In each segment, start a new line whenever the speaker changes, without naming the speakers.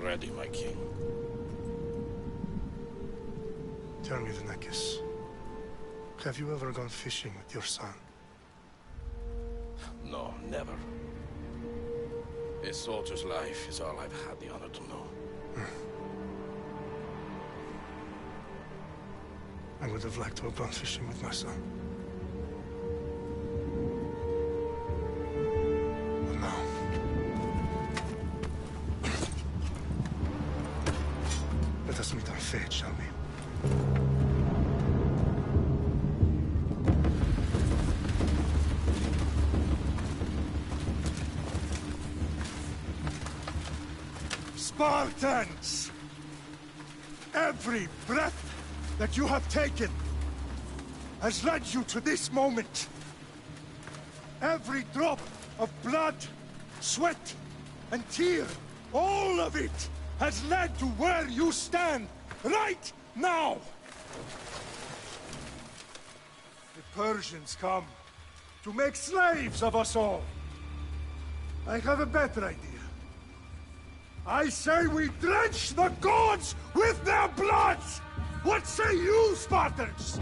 ready, my king.
Tell me, the Nekis. Have you ever gone fishing with your son?
No, never. A soldier's life is all I've had the honor to know.
I would have liked to have gone fishing with my son. But no. Let us meet our fate, shall we?
Spartans! Every breath that you have taken has led you to this moment. Every drop of blood, sweat, and tear, all of it has led to where you stand right now. The Persians come to make slaves of us all. I have a better idea. I say we drench the gods with their blood! What say you, Spartans?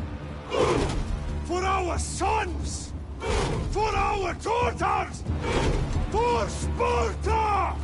For our sons! For our daughters! For Sparta!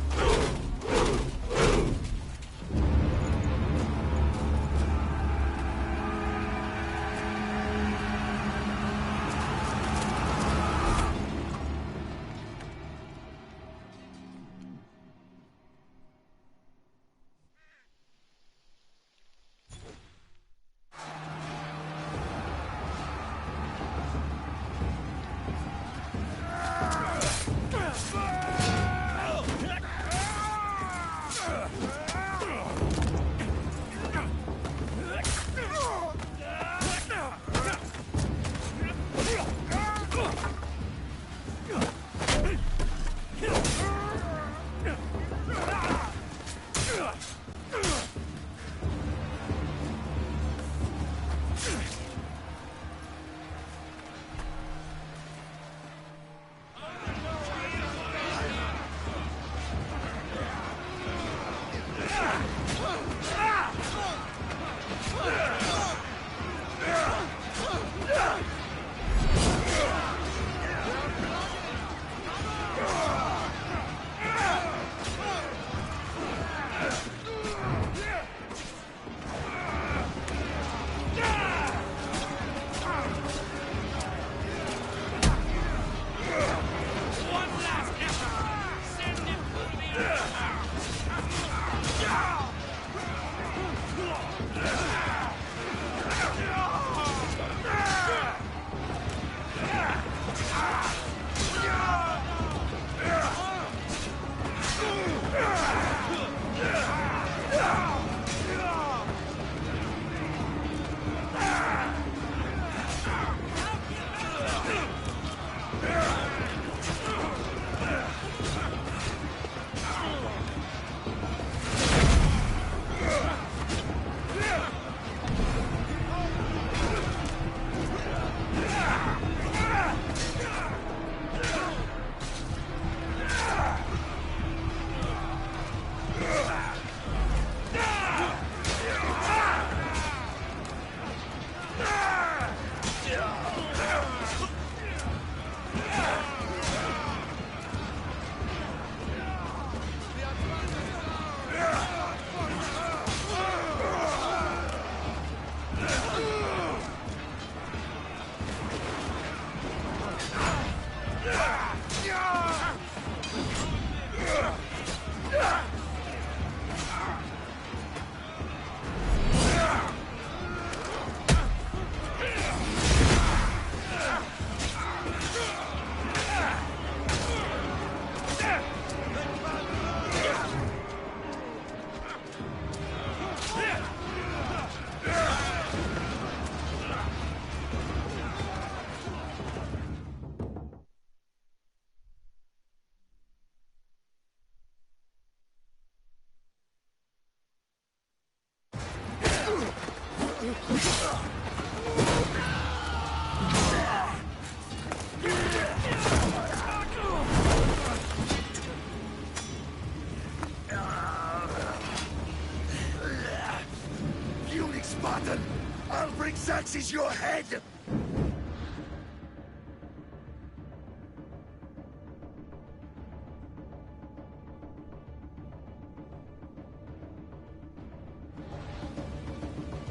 I'll bring Xerxes your head!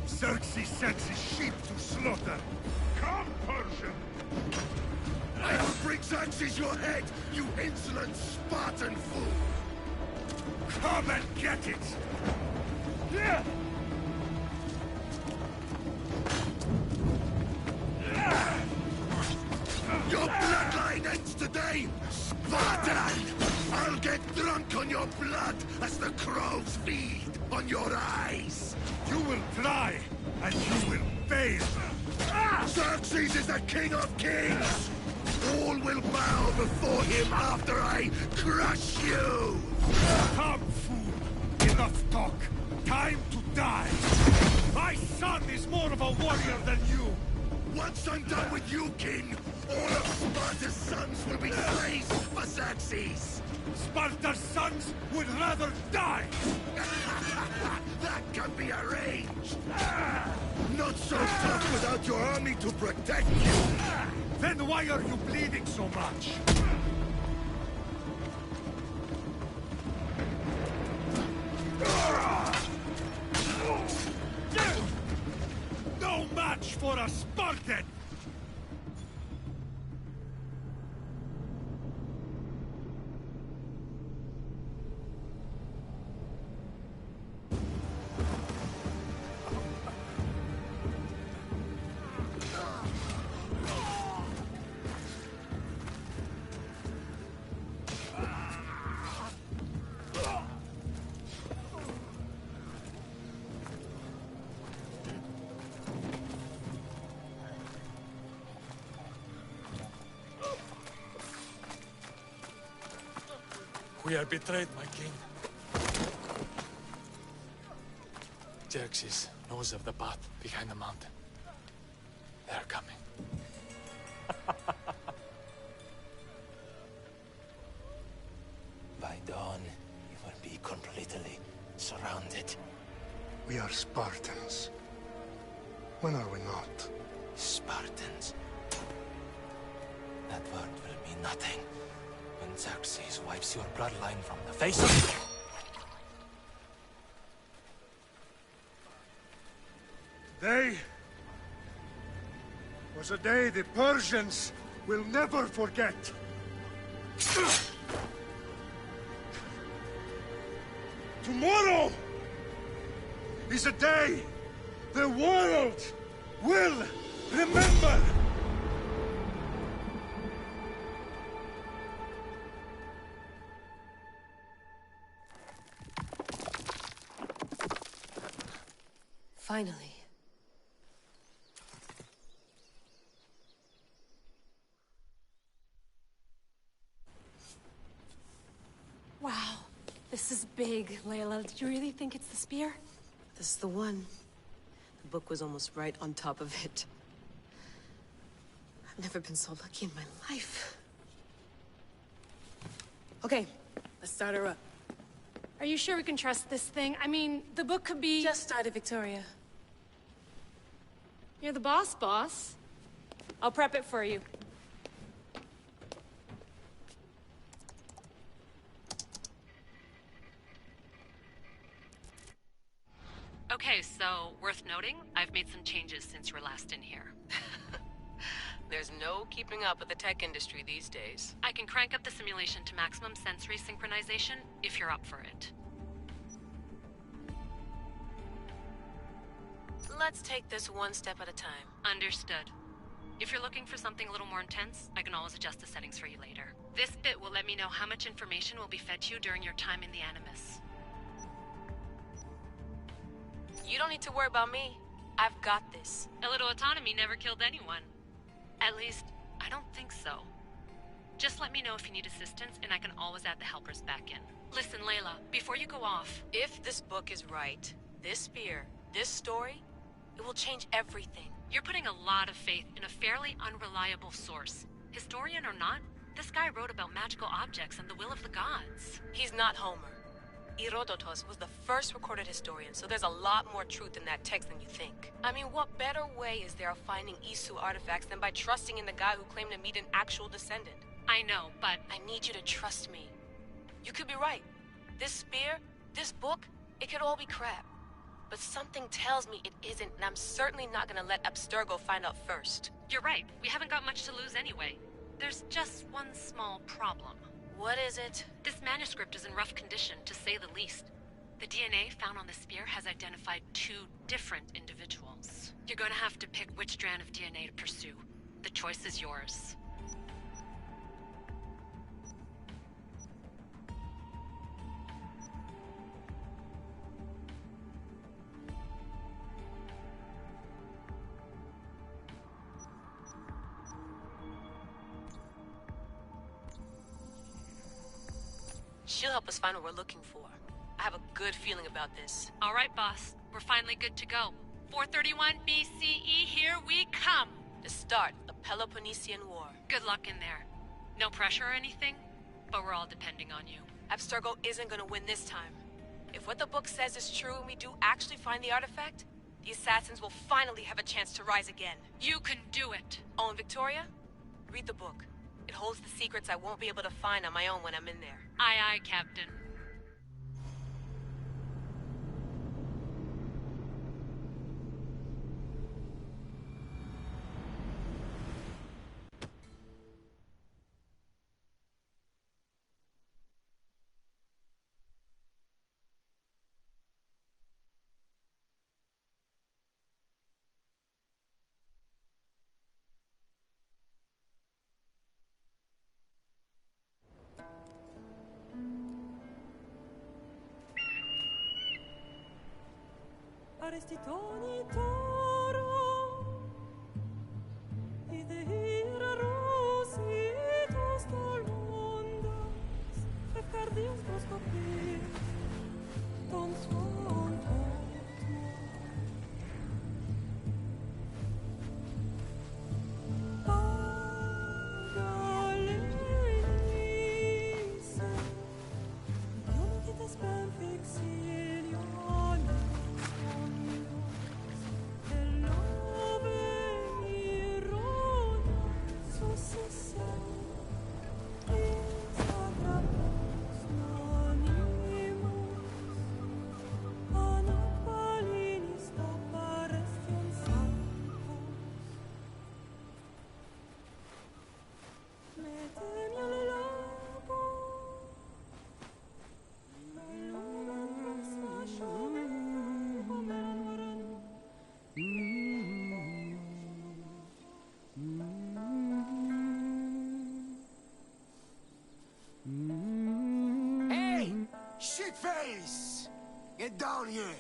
Xerxes sends his sheep to slaughter. Come, Persian!
I'll bring Xerxes your head, you insolent Spartan fool!
Come and get it! Yeah!
Your bloodline ends today, Spartan! I'll get drunk on your blood as the crows feed on your eyes!
You will try, and you will fail!
Xerxes is the king of kings! All will bow before him after I crush you!
Come, fool! Enough talk! Time to die! My son is more of a warrior than you!
Once I'm done with you, king, all of Sparta's sons will be slaves for Xerxes!
Sparta's sons would rather die!
That can be arranged! Not so tough without your army to protect you!
Then why are you bleeding so much? No match for a Spartan!
We are betrayed, my king. Xerxes knows of the path behind the mountain. They are coming.
By dawn, you will be completely surrounded.
We are Spartans. When are we not?
Spartans. That word will mean nothing when Xerxes wipes your bloodline from the face of...
Today was a day the Persians will never forget. Tomorrow is a day the world will remember.
Finally.
Wow, this is big, Layla. Did you really think it's the spear?
This is the one. The book was almost right on top of it. I've never been so lucky in my life. Okay, let's start her up.
Are you sure we can trust this thing? I mean, the book could be...
Just started, Victoria.
You're the boss. I'll prep it for you.
Okay, so, worth noting, I've made some changes since you were last in here.
There's no keeping up with the tech industry these days.
I can crank up the simulation to maximum sensory synchronization, if you're up for it.
Let's take this one step at a time.
Understood. If you're looking for something a little more intense, I can always adjust the settings for you later. This bit will let me know how much information will be fed to you during your time in the Animus.
You don't need to worry about me. I've got this.
A little autonomy never killed anyone. At least, I don't think so. Just let me know if you need assistance, and I can always add the helpers back in. Listen, Layla, before you go off...
If this book is right, this spear, this story, it will change everything.
You're putting a lot of faith in a fairly unreliable source. Historian or not, this guy wrote about magical objects and the will of the gods.
He's not Homer. Herodotus was the first recorded historian, so there's a lot more truth in that text than you think. I mean, what better way is there of finding Isu artifacts than by trusting in the guy who claimed to meet an actual descendant?
I know, but
I need you to trust me. You could be right. This spear, this book, it could all be crap. But something tells me it isn't, and I'm certainly not gonna let Abstergo find out first.
you're right. We haven't got much to lose anyway. There's just one small problem.
What is it?
This manuscript is in rough condition, to say the least. The DNA found on the spear has identified 2 different individuals. You're going to have to pick which strand of DNA to pursue. The choice is yours.
She'll help us find what we're looking for. I have a good feeling about this.
All right, boss. We're finally good to go. 431 BCE, here we come!
The start of the Peloponnesian War.
Good luck in there. No pressure or anything, but we're all depending on you.
Abstergo isn't gonna win this time. If what the book says is true and we do actually find the artifact, the assassins will finally have a chance to rise again.
You can do it!
Oh, and Victoria? Read the book. It holds the secrets I won't be able to find on my own when I'm in there.
Aye, aye, Captain.
Arestitoni toro ide ira rositos tolmondas efcardios proscopir ton suon Pagalese Dio che te spem fixilion
Shitface! Get down here!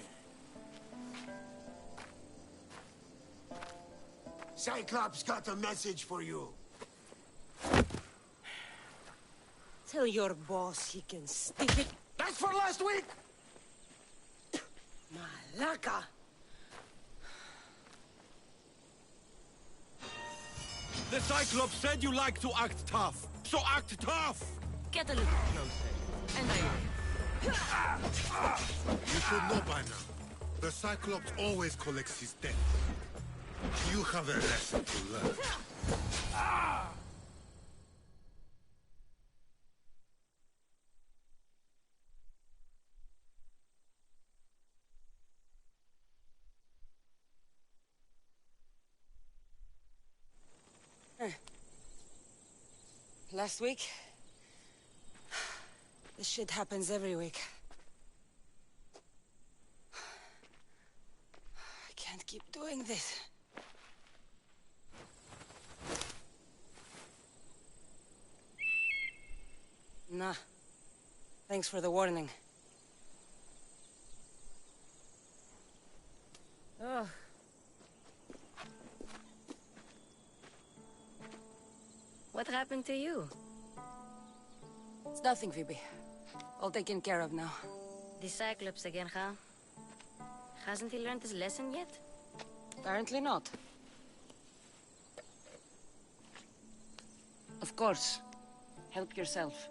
Cyclops got a message for you.
Tell your boss he can stick it.
That's for last week!
Malaka!
The Cyclops said you like to act tough, so act tough!
Get a little closer, and I will.
You should know by now. The Cyclops always collects his debt. You have a lesson to learn.
Last week? This shit happens every week. I can't keep doing this. Nah. Thanks for the warning. Oh.
What happened to you?
It's nothing, Phoebe. All taken care of now.
The Cyclops again, huh? Hasn't he learned his lesson yet?
Apparently not. Of course. Help yourself.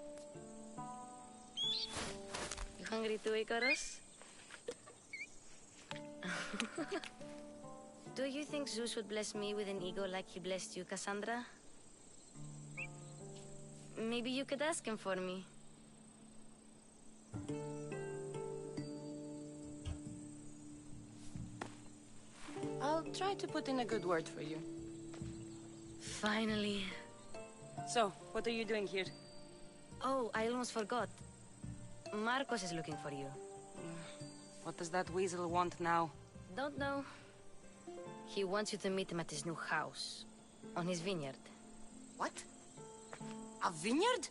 You
Hungry too, Icarus? Do you think Zeus would bless me with an ego like he blessed you, Cassandra? Maybe you could ask him for me.
I'll try to put in a good word for you.
Finally.
So, what are you doing here?
Oh, I almost forgot. Marcos is looking for you.
What does that weasel want now?
Don't know. He wants you to meet him at his new house. On his vineyard.
What? A vineyard?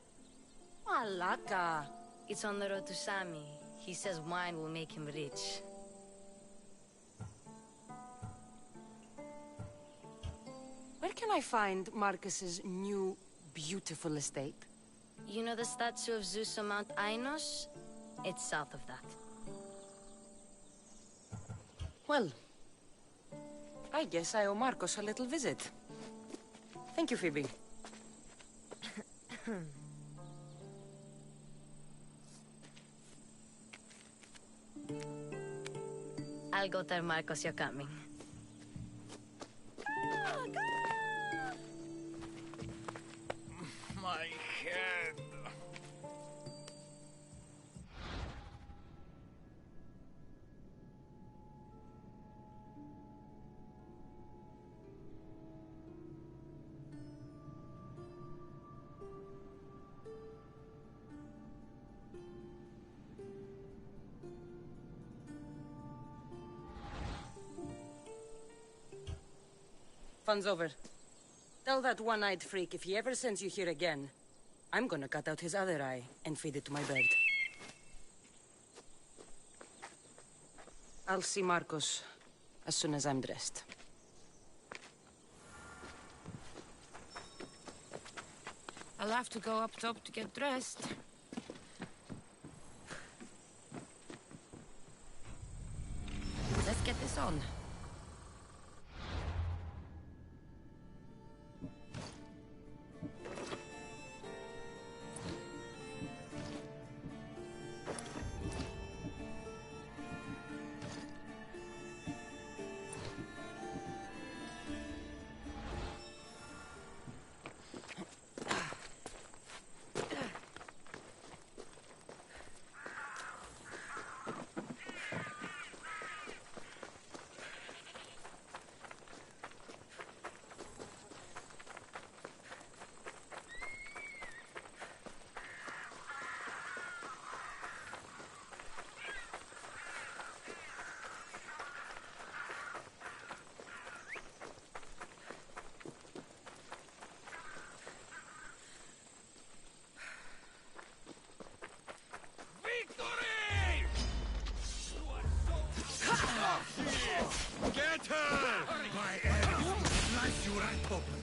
Malaka.
It's on the road to Sami. He says wine will make him rich.
Where can I find Marcus's new, beautiful estate?
You know the statue of Zeus on Mount Ainos? It's south of that.
Well, I guess I owe Marcos a little visit. Thank you, Phoebe.
I'll go tell Marcos you're coming.
My head.
Fun's over. Tell that one-eyed freak if he ever sends you here again, I'm gonna cut out his other eye and feed it to my bird. I'll see Marcos as soon as I'm dressed.
I'll have to go up top to get dressed. Let's get this on.
Get her!
My enemy will slice you right open.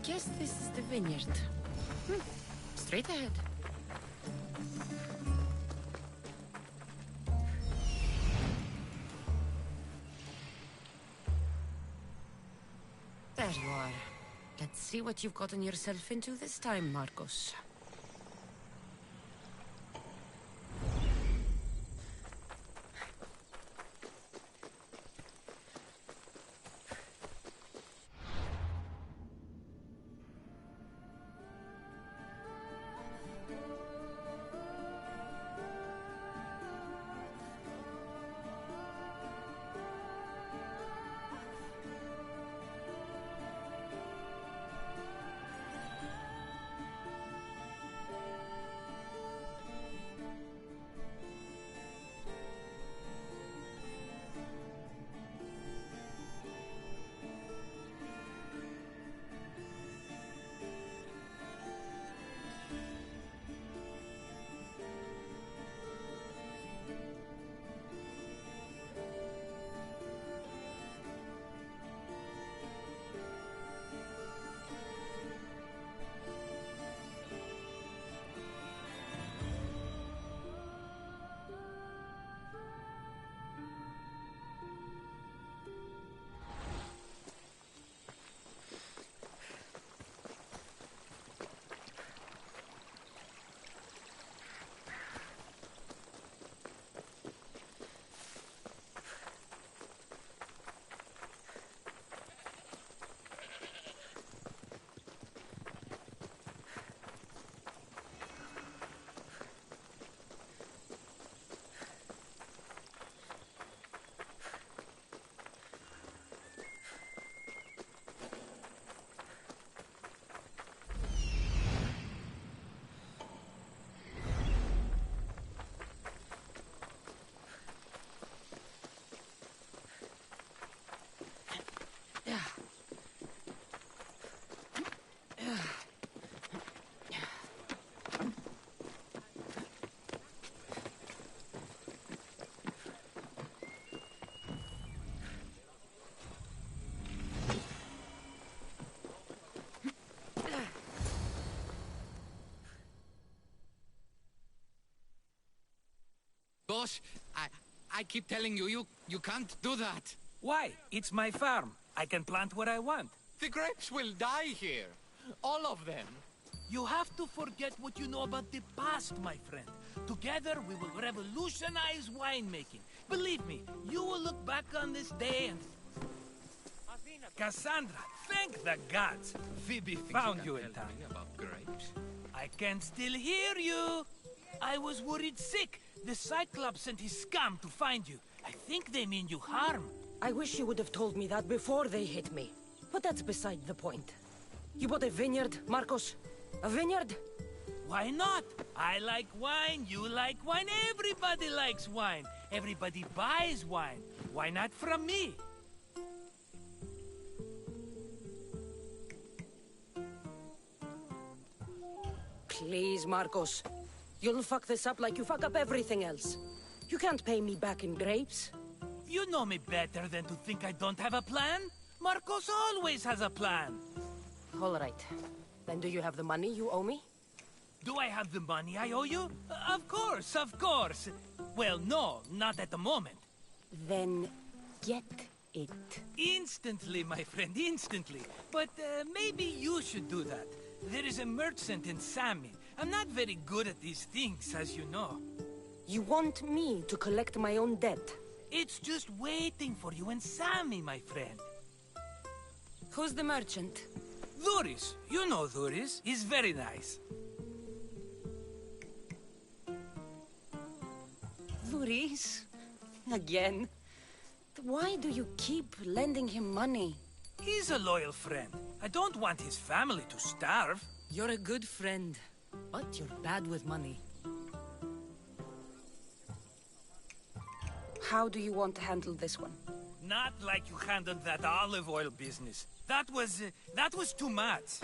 Guess this is the vineyard. Straight ahead. There you are. Let's see what you've gotten yourself into this time, Marcos.
Boss, I keep telling you, you can't do that.
Why? It's my farm. I can plant what I want.
The grapes will die here. All of them.
You have to forget what you know about the past, my friend. Together, we will revolutionize winemaking. Believe me, you will look back on this day and... Cassandra, thank the gods. Phoebe found you in time.
About grapes?
I can still hear you. I was worried sick. The Cyclops sent his scum to find you. I think they mean you harm.
I wish you would have told me that before they hit me. But that's beside the point. You bought a vineyard, Marcos? A vineyard?
Why not? I like wine, you like wine, everybody likes wine. Everybody buys wine. Why not from me?
Please, Marcos. You'll fuck this up like you fuck up everything else. You can't pay me back in grapes.
You know me better than to think I don't have a plan. Marcos always has a plan.
All right. Then do you have the money you owe me?
Do I have the money I owe you? Of course, of course. Well, no, not at the moment.
Then get it.
Instantly, my friend, instantly. But maybe you should do that. There is a merchant in Sami. I'm not very good at these things, as you know.
You want me to collect my own debt?
It's just waiting for you in Sami, my friend.
Who's the merchant?
Dhuris. You know Dhuris. He's very nice.
Dhuris? Again? Why do you keep lending him money?
He's a loyal friend. I don't want his family to starve.
You're a good friend, but you're bad with money.
How do you want to handle this one?
Not like you handled that olive oil business. That was too much.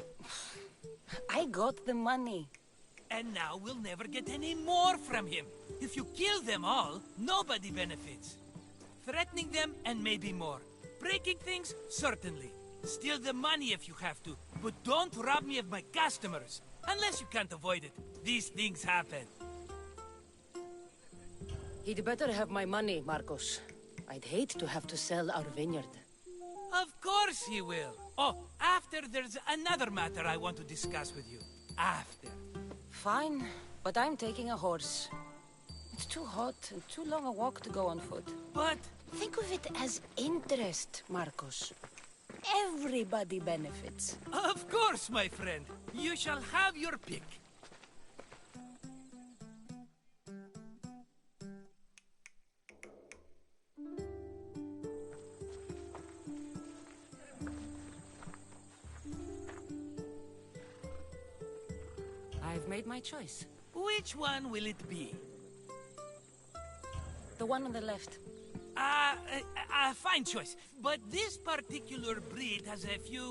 I got the money.
And now we'll never get any more from him. If you kill them all, nobody benefits. Threatening them, and maybe more. Breaking things, certainly. Steal the money if you have to, but don't rob me of my customers. Unless you can't avoid it. These things happen.
He'd better have my money, Marcos. I'd hate to have to sell our vineyard.
Of course he will. Oh, after there's another matter I want to discuss with you. After.
Fine, but I'm taking a horse. It's too hot and too long a walk to go on foot.
But...
think of it as interest, Marcos. Everybody benefits.
Of course, my friend. You shall have your pick.
I've made my choice.
Which one will it be?
The one on the left.
Fine choice. But this particular breed has a few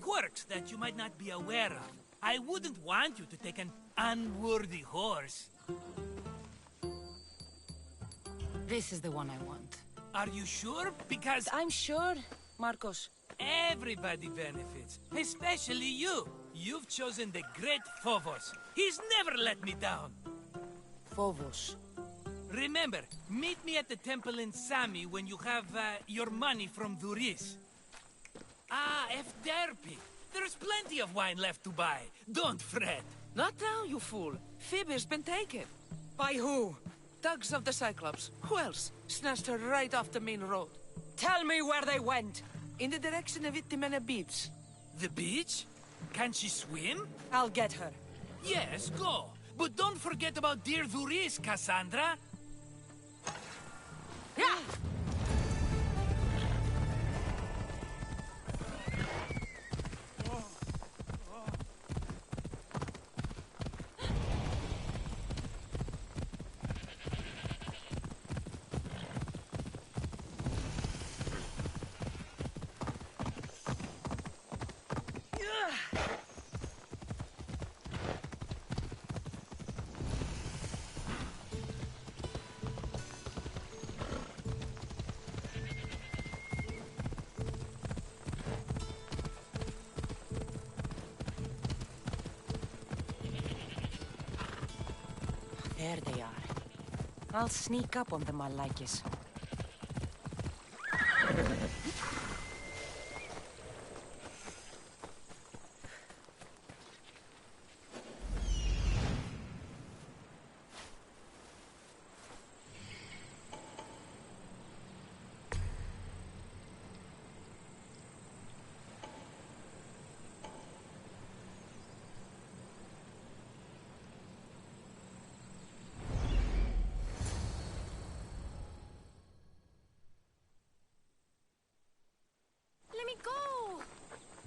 quirks that you might not be aware of. I wouldn't want you to take an unworthy horse.
This is the one I want.
Are you sure? Because...
I'm sure, Marcos.
Everybody benefits. Especially you. You've chosen the great Phobos. He's never let me down.
Phobos.
Remember, meet me at the temple in Sami when you have your money from Dhuris. Efderpi. There's plenty of wine left to buy. Don't fret.
Not now, you fool. Phoebe's been taken.
By who?
Thugs of the Cyclops. Who else? Snatched her right off the main road.
Tell me where they went.
In the direction of Itimena Beach.
The beach? Can she swim?
I'll get her.
Yes, go. But don't forget about dear Dhuris, Cassandra.
Yeah! There they are. I'll sneak up on the Malakis.
Let me go!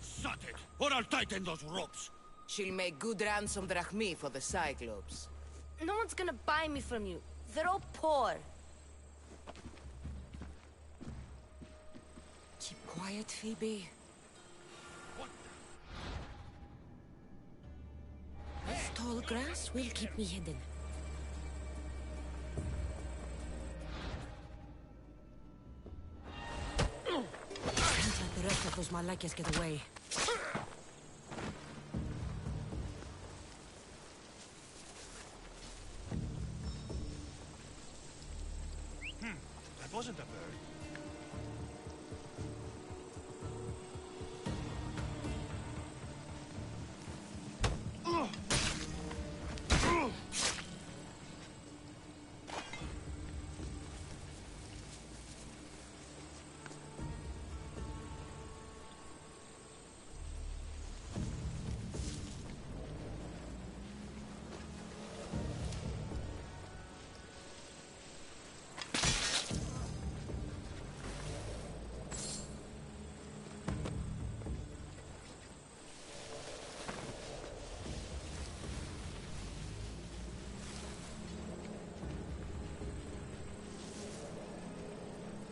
Shut it, or I'll tighten those ropes.
She'll make good ransom drachmi for the Cyclops.
No one's gonna buy me from you. They're all poor.
Keep quiet, Phoebe.
This tall grass will keep me hidden.
Can't let the rest of those Malakias get away.
That wasn't a bird.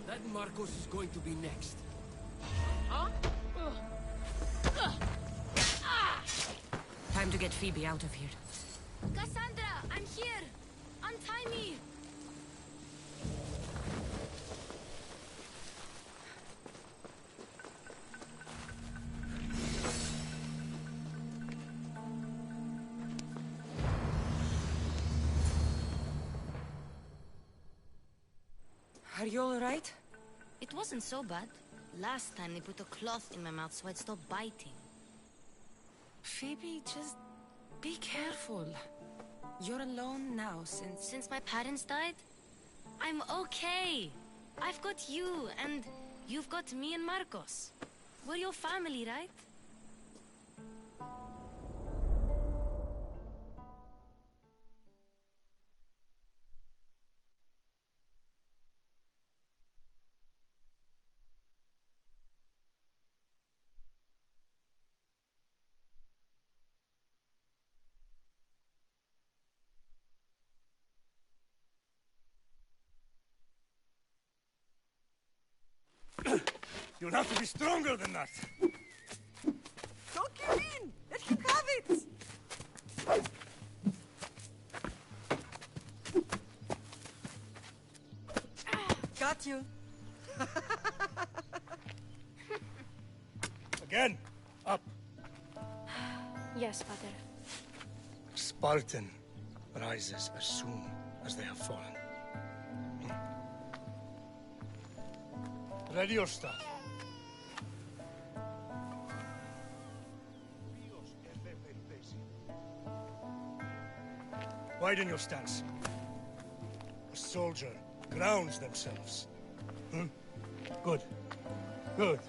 That Marcos is going to be next.
Huh?
Time to get Phoebe out of here.
Cassandra, I'm here! Untie me!
Are you all right?
It wasn't so bad. Last time they put a cloth in my mouth so I'd stop biting.
Phoebe, just be careful. You're alone now
Since my parents died? I'm okay. I've got you, and you've got me and Marcos. We're your family, right?
You'll have to be stronger than that.
Don't give in! Let him have it! Got you.
Again, up.
Yes, Father.
Spartan rises as soon as they have fallen. Ready your staff. Widen your stance. A soldier grounds themselves. Good. Good.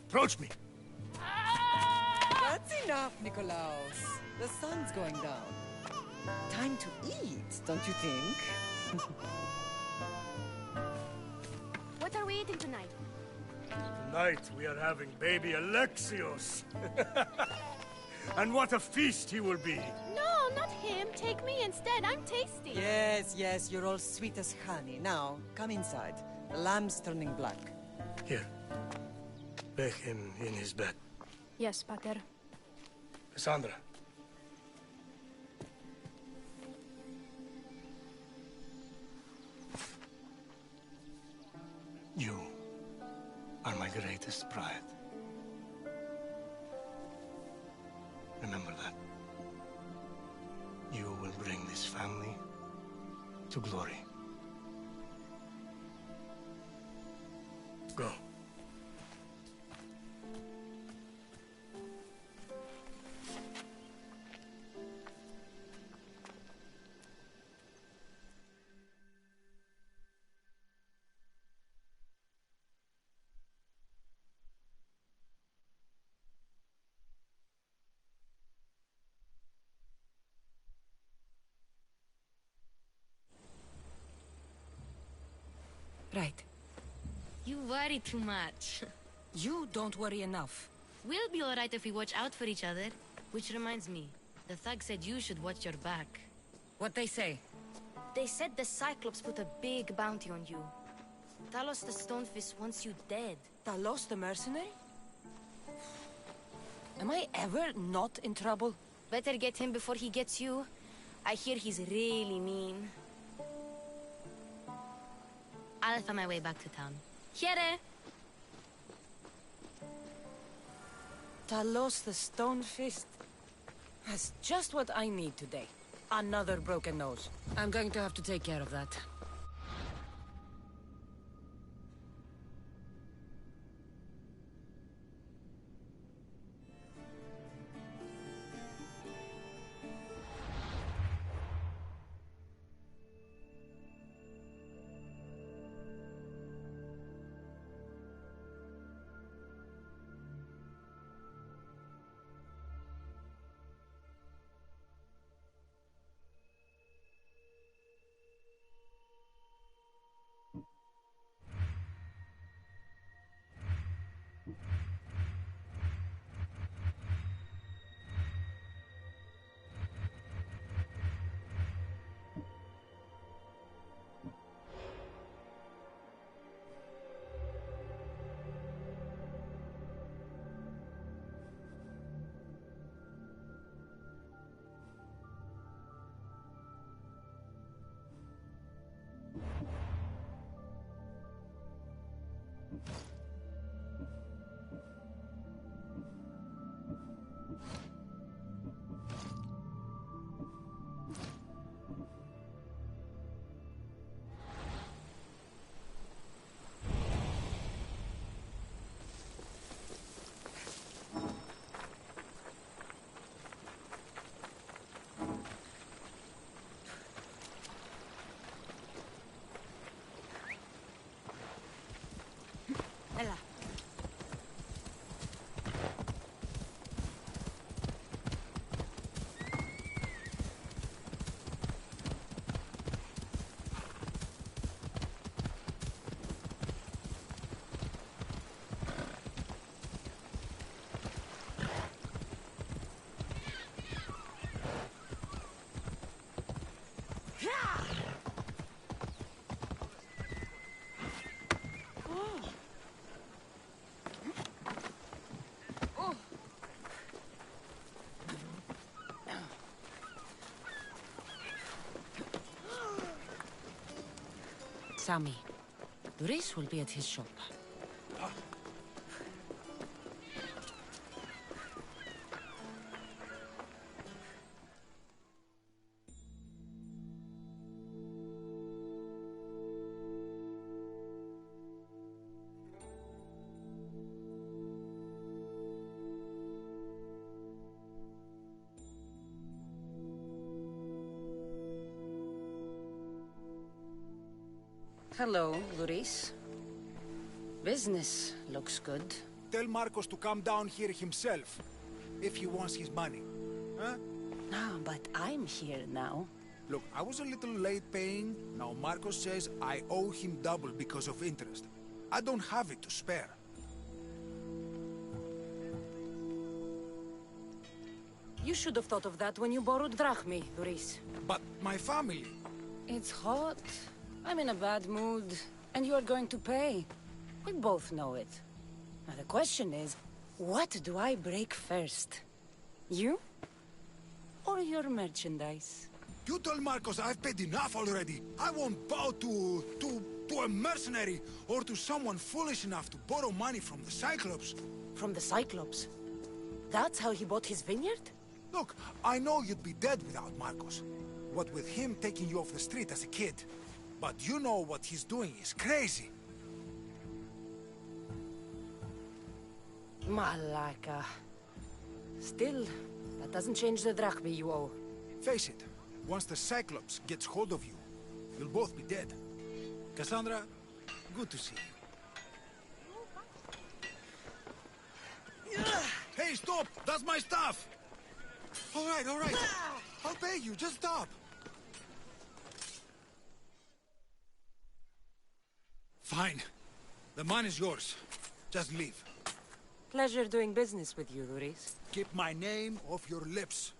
Approach me.
That's enough, Nikolaos. The sun's going down. Time to eat, don't you think?
What are we eating tonight?
Tonight we are having baby Alexios. And what a feast he will be.
No, not him. Take me instead. I'm tasty.
Yes, you're all sweet as honey. Now, come inside. The lamb's turning black.
Here. Lay him in his bed.
Yes, Pater.
Cassandra. You are my greatest pride. Remember that. You family to glory. Go.
Right.
You worry too much.
You don't worry enough.
We'll be alright if we watch out for each other. Which reminds me, the thug said you should watch your back.
What they say?
They said the Cyclops put a big bounty on you. Talos the Stonefist wants you dead.
Talos the mercenary? Am I ever not in trouble?
Better get him before he gets you. I hear he's really mean. I'll find my way back to town. Here!
Talos the Stonefist has just what I need today. Another broken nose.
I'm going to have to take care of that.
Ella.
Sammy. Doris will be at his shop.
Hello, Doris. Business looks good.
Tell Marcos to come down here himself, if he wants his money. Huh?
No, but I'm here now.
Look, I was a little late paying. Now Marcos says I owe him double because of interest. I don't have it to spare.
You should have thought of that when you borrowed drachmi, Doris.
But my family...
It's hot. I'm in a bad mood. And you're going to pay. We both know it. Now the question is, what do I break first? You? Or your merchandise?
You told Marcos I've paid enough already. I won't bow to a mercenary or to someone foolish enough to borrow money from the Cyclops.
From the Cyclops? That's how he bought his vineyard?
Look, I know you'd be dead without Marcos. what with him taking you off the street as a kid. But you know what he's doing is crazy.
Malaka. Still, that doesn't change the drachma you owe.
Face it, once the Cyclops gets hold of you, you'll both be dead. Cassandra, good to see you. Hey, stop! That's my stuff! All right. I'll pay you, just stop. Fine. The mine is yours. Just leave.
Pleasure doing business with you, Ruris.
Keep my name off your lips.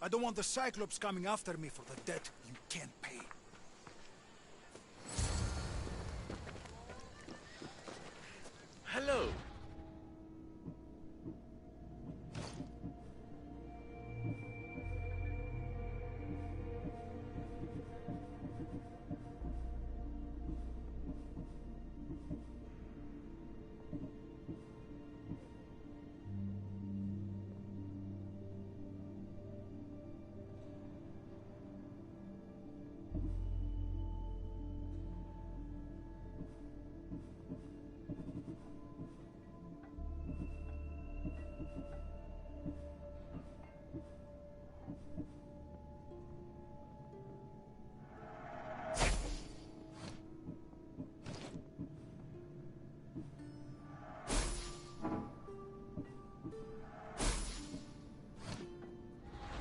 I don't want the Cyclops coming after me for the debt you can't pay.
Hello.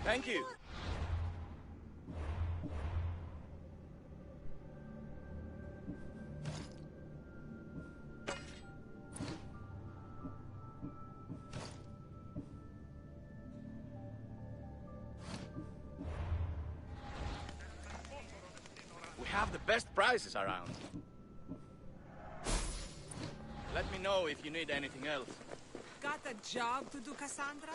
Thank you. We have the best prices around. Let me know if you need anything else.
Got a job to do, Cassandra?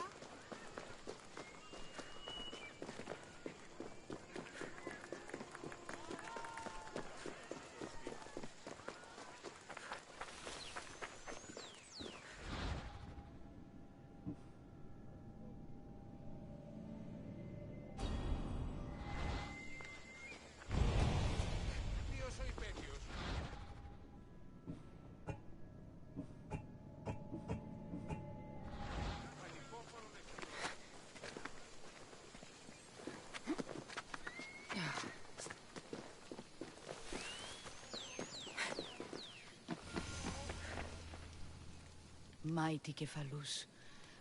Mighty Cephalus,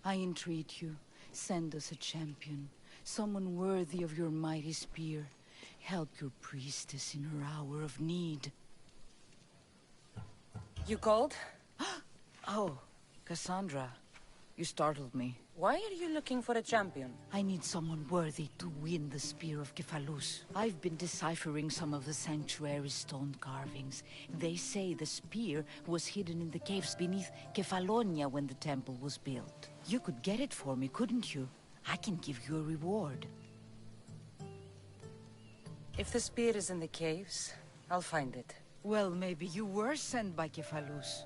I entreat you, send us a champion, someone worthy of your mighty spear. Help your priestess in her hour of need. You called? Oh, Cassandra, you startled me. Why are you looking for a champion? I need someone worthy to win the Spear of Cephalus. I've been deciphering some of the sanctuary's stone carvings. They say the spear was hidden in the caves beneath Kefalonia when the temple was built. You could get it for me, couldn't you? I can give you a reward. If the spear is in the caves, I'll find it. Well, maybe you were sent by Cephalus.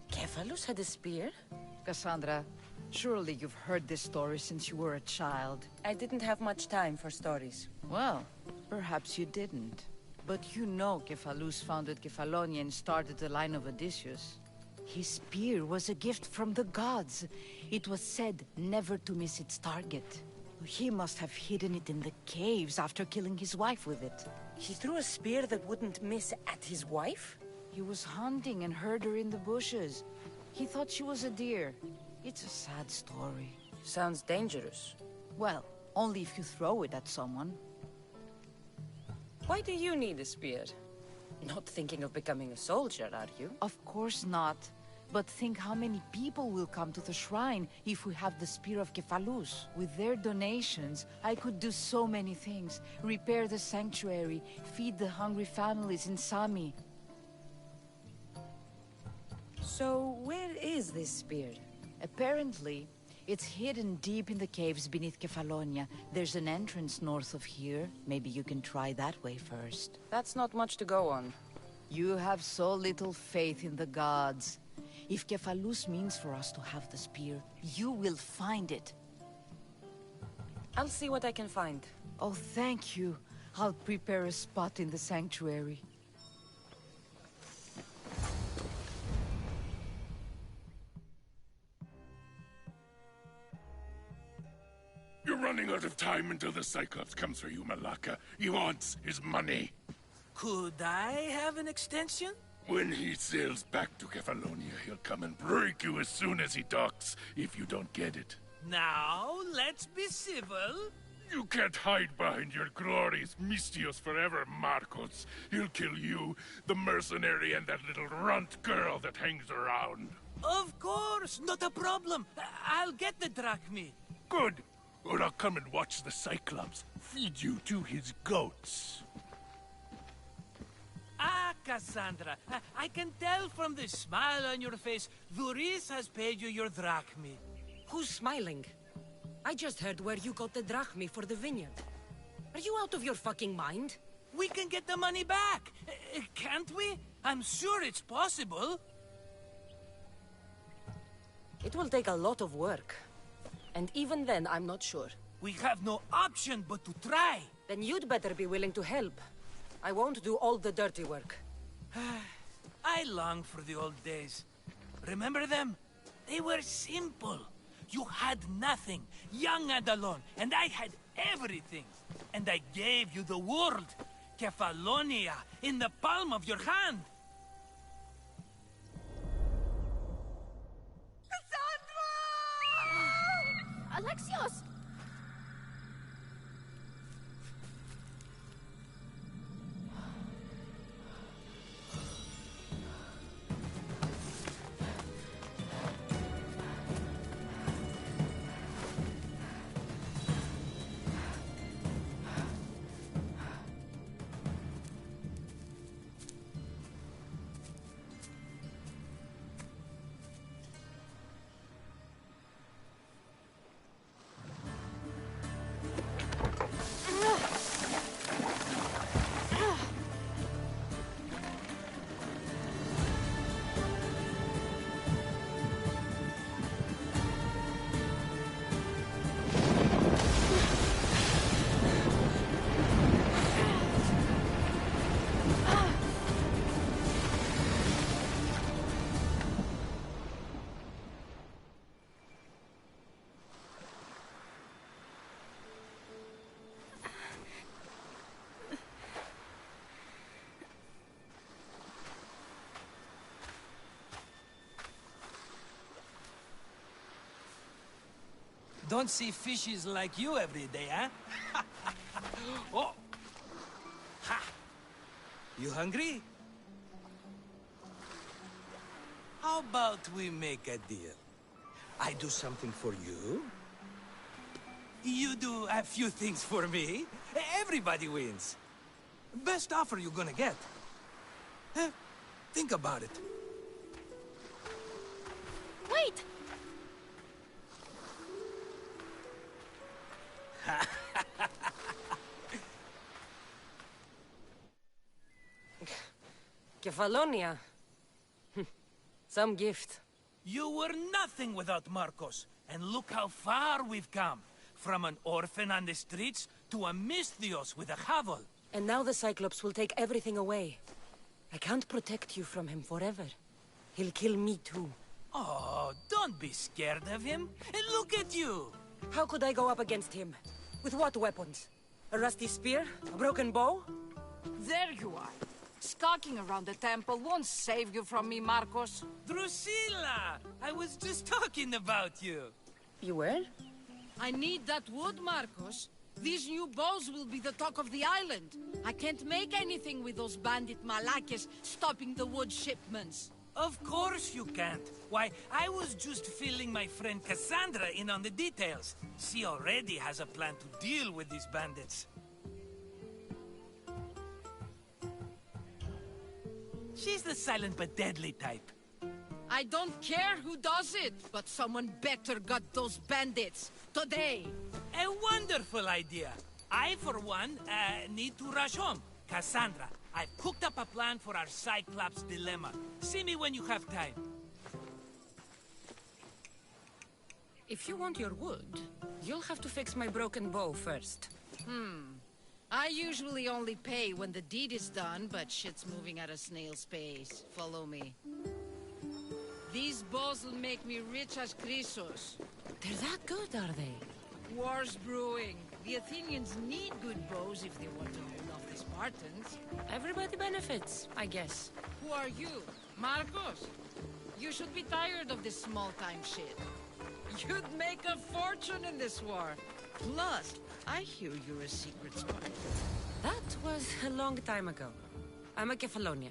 Cephalus had a spear? Cassandra, surely you've heard this story since you were a child. I didn't have much time for stories. Well, perhaps you didn't. But you know Cephalus founded Kefalonia and started the line of Odysseus. His spear was a gift from the gods. It was said never to miss its target. He must have hidden it in the caves after killing his wife with it. He threw a spear that wouldn't miss at his wife? He was hunting and heard her in the bushes. He thought she was a deer. It's a sad story. Sounds dangerous. Well, only if you throw it at someone. Why do you need a spear? Not thinking of becoming a soldier, are you? Of course not. But think how many people will come to the shrine if we have the Spear of Cephalus. With their donations, I could do so many things. Repair the sanctuary, feed the hungry families in Sami. So, where is this spear? Apparently, it's hidden deep in the caves beneath Kefalonia. There's an entrance north of here. Maybe you can try that way first. That's not much to go on. You have so little faith in the gods. If Cephalus means for us to have the spear, you will find it. I'll see what I can find.
Oh, thank you. I'll prepare a spot in the sanctuary.
You're running out of time until the Cyclops comes for you, Malaka. He wants his money.
Could I have an extension?
When he sails back to Kefalonia, he'll come and break you as soon as he docks, if you don't get it.
Now, let's be civil.
You can't hide behind your glorious Mistios forever, Marcos. He'll kill you, the mercenary, and that little runt girl that hangs around.
Of course, not a problem. I'll get the drachmi.
Good. Or I'll come and watch the Cyclops feed you to his goats.
Ah, Cassandra, I can tell from the smile on your face, Duris has paid you your drachmi.
Who's smiling? I just heard where you got the drachmi for the vineyard. Are you out of your fucking mind?
We can get the money back, can't we? I'm sure it's possible.
It will take a lot of work. And even then, I'm not sure.
We have no option but to try.
Then you'd better be willing to help. I won't do all the dirty work.
I long for the old days. Remember them? They were simple. You had nothing, young and alone, and I had everything. And I gave you the world, Kefalonia, in the palm of your hand.
Alexios!
Don't see fishes like you every day, huh? Oh! Ha! You hungry? How about we make a deal? I do something for you. You do a few things for me. Everybody wins. Best offer you're gonna get. Think about it.
Wait!
Kefalonia. Some gift.
You were nothing without Marcos, and look how far we've come. From an orphan on the streets to a Misthios with a hovel.
And now the Cyclops will take everything away. I can't protect you from him forever. He'll kill me too.
Oh, don't be scared of him. And look at you.
How could I go up against him? With what weapons? A rusty spear? A broken bow?
There you are. Skulking around the temple won't save you from me, Marcos.
Drusilla! I was just talking about you.
You were?
I need that wood, Marcos. These new bows will be the talk of the island. I can't make anything with those bandit malakes stopping the wood shipments.
Of course you can't. Why, I was just filling my friend Cassandra in on the details. She already has a plan to deal with these bandits. She's the silent but deadly type.
I don't care who does it, but someone better got those bandits. Today.
A wonderful idea. I, for one, need to rush home. Cassandra, I've cooked up a plan for our Cyclops dilemma. See me when you have time.
If you want your wood, you'll have to fix my broken bow first.
I usually only pay when the deed is done, but shit's moving at a snail's pace. Follow me. These bows will make me rich as Chrysos.
They're that good, are they?
War's brewing. The Athenians need good bows if they want to hold off the Spartans.
Everybody benefits, I guess.
Who are you? Marcos? You should be tired of this small-time shit. You'd make a fortune in this war. Plus, I hear you're a secret spy.
That was a long time ago. I'm a Kephalonian.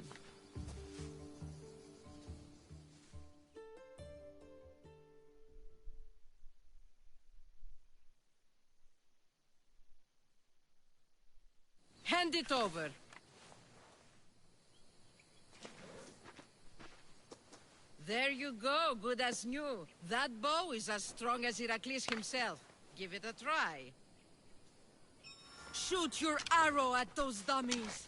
Hand it over. There you go, good as new. That bow is as strong as Heracles himself. Give it a try. Shoot your arrow at those dummies.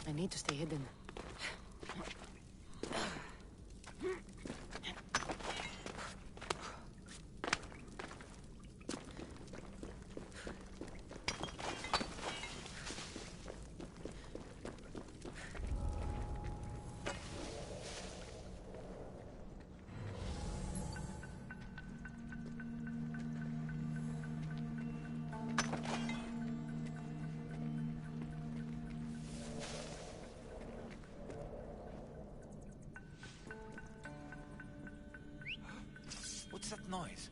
I need to stay hidden.
What's that noise?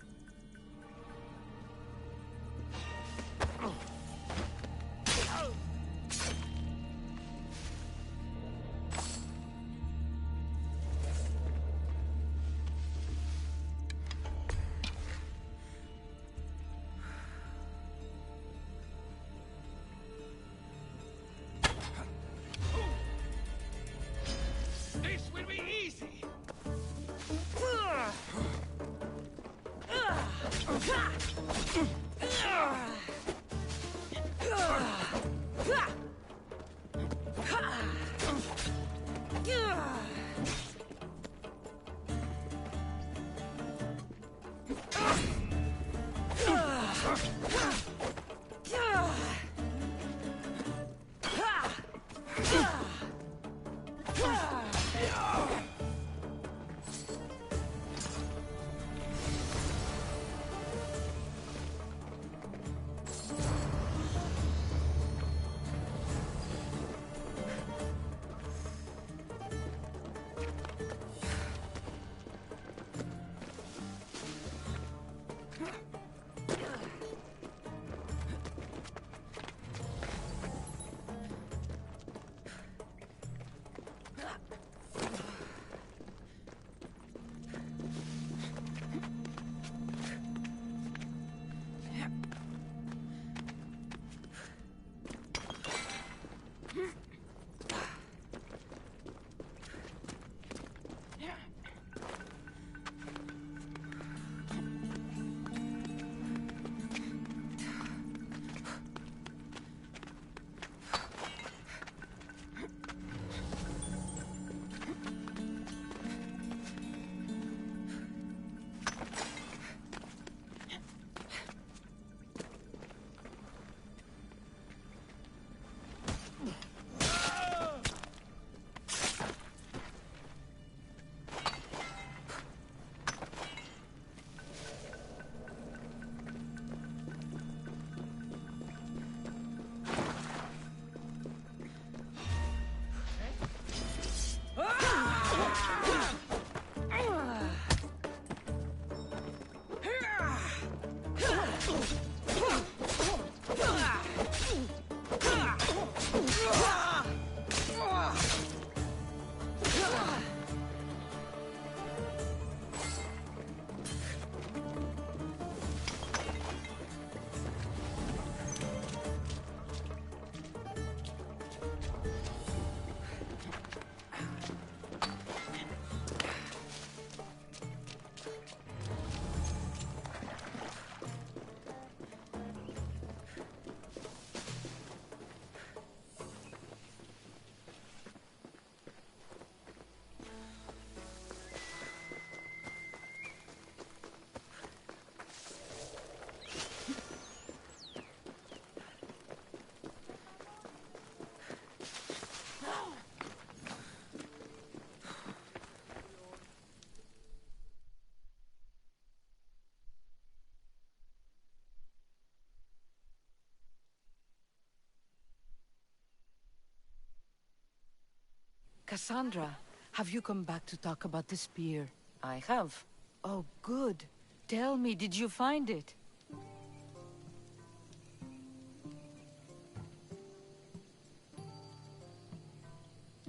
Cassandra, have you come back to talk about the spear?
I have.
Oh, good. Tell me, did you find it?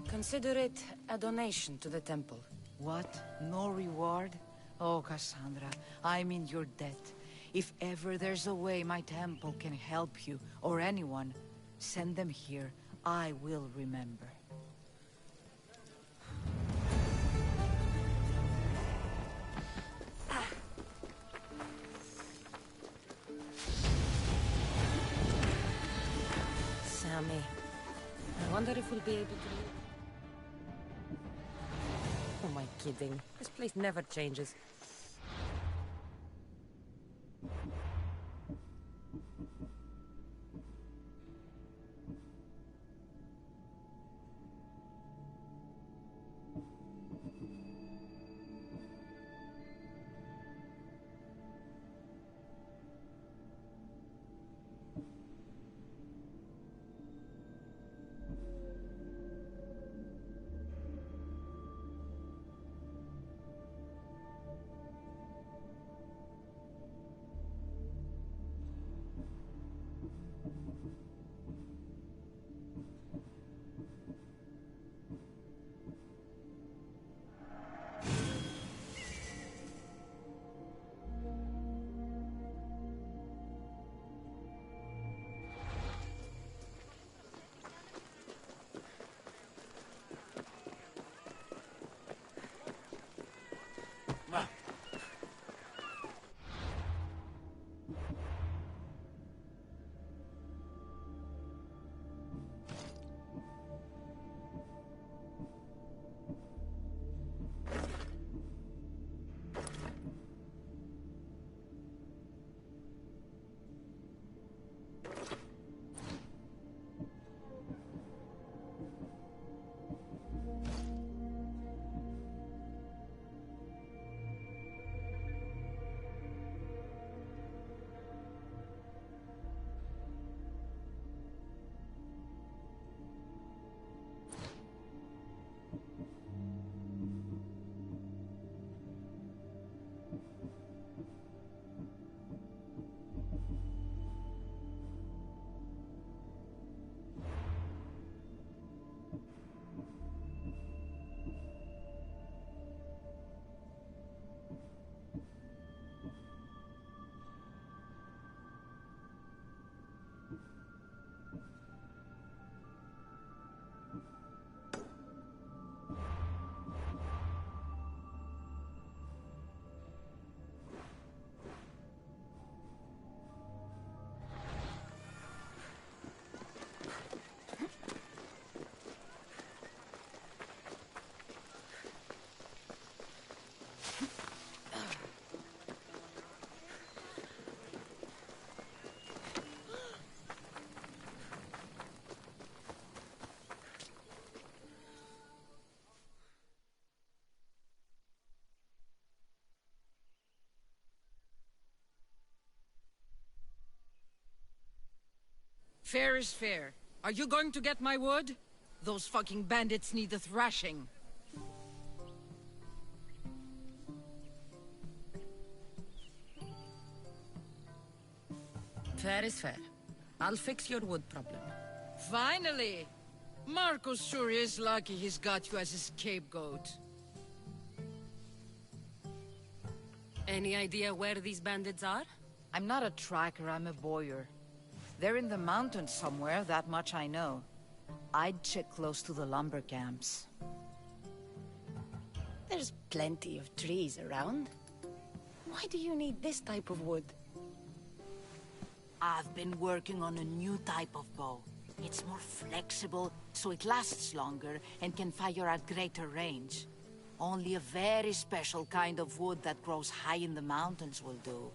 Consider it a donation to the temple.
What? No reward? Oh, Cassandra, I'm in your debt. If ever there's a way my temple can help you, or anyone, send them here. I will remember.
Sammy. I wonder if we'll be able to... Who am I kidding? This place never changes.
Fair is fair. Are you going to get my wood? Those fucking bandits need a thrashing. Fair is fair. I'll fix your wood problem. Finally! Marcos sure is lucky he's got you as his scapegoat.
Any idea where these bandits are?
I'm not a tracker, I'm a boyer. They're in the mountains somewhere, that much I know. I'd check close to the lumber camps.
There's plenty of trees around. Why do you need this type of wood?
I've been working on a new type of bow. It's more flexible, so it lasts longer and can fire at greater range. Only a very special kind of wood that grows high in the mountains will do.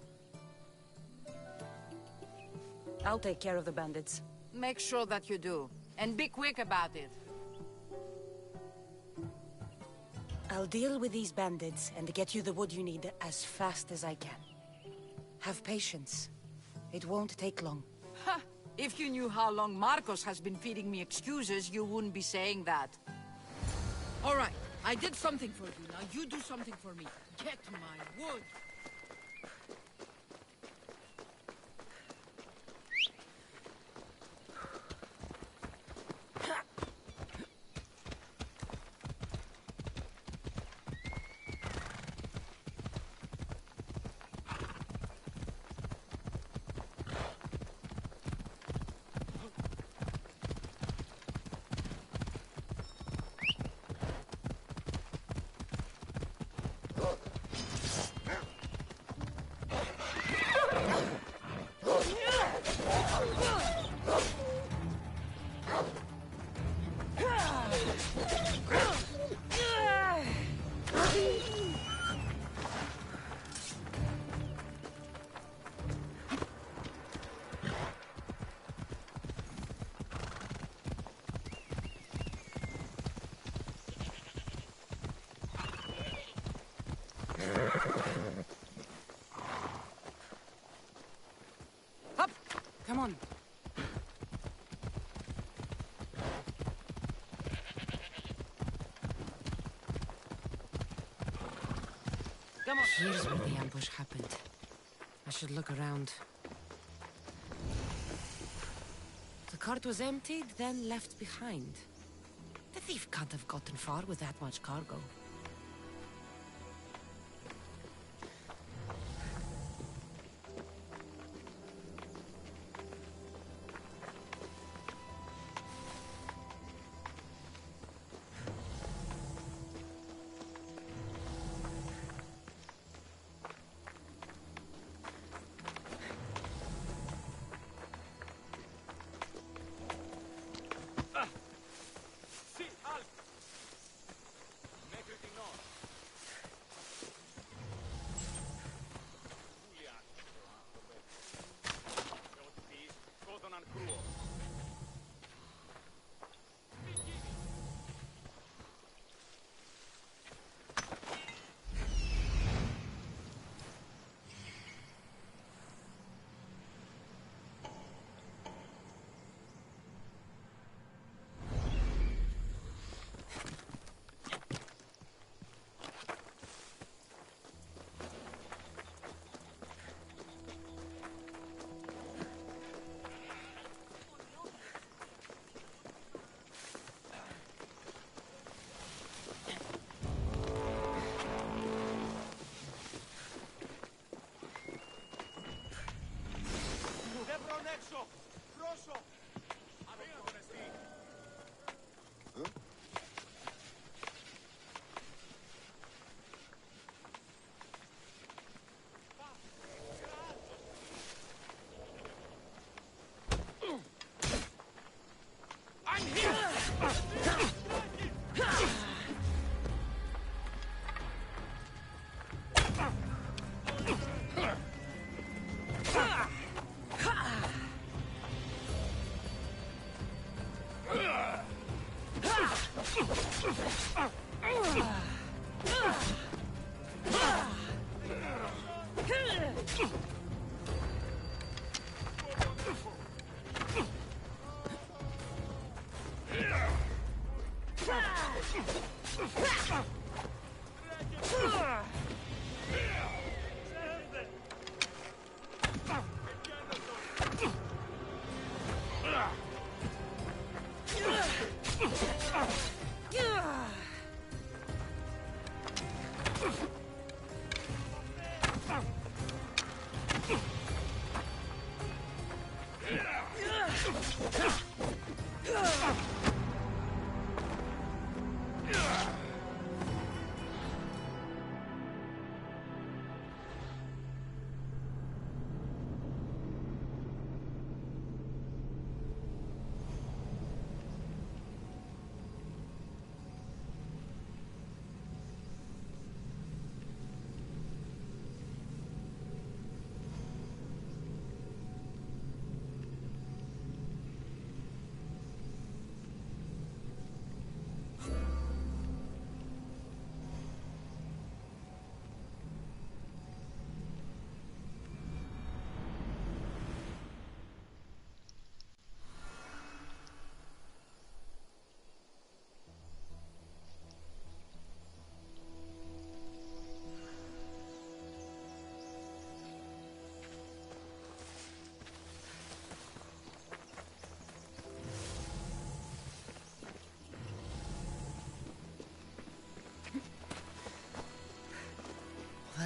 I'll take care of the bandits.
Make sure that you do. And be quick about it.
I'll deal with these bandits and get you the wood you need as fast as I can. Have patience. It won't take long.
Ha! If you knew how long Marcos has been feeding me excuses, you wouldn't be saying that.
All right, I did something for you. Now you do something for me. Get my wood.
Up! Come on.
Come on.
Here's where the ambush happened. I should look around. The cart was emptied, then left behind. The thief can't have gotten far with that much cargo.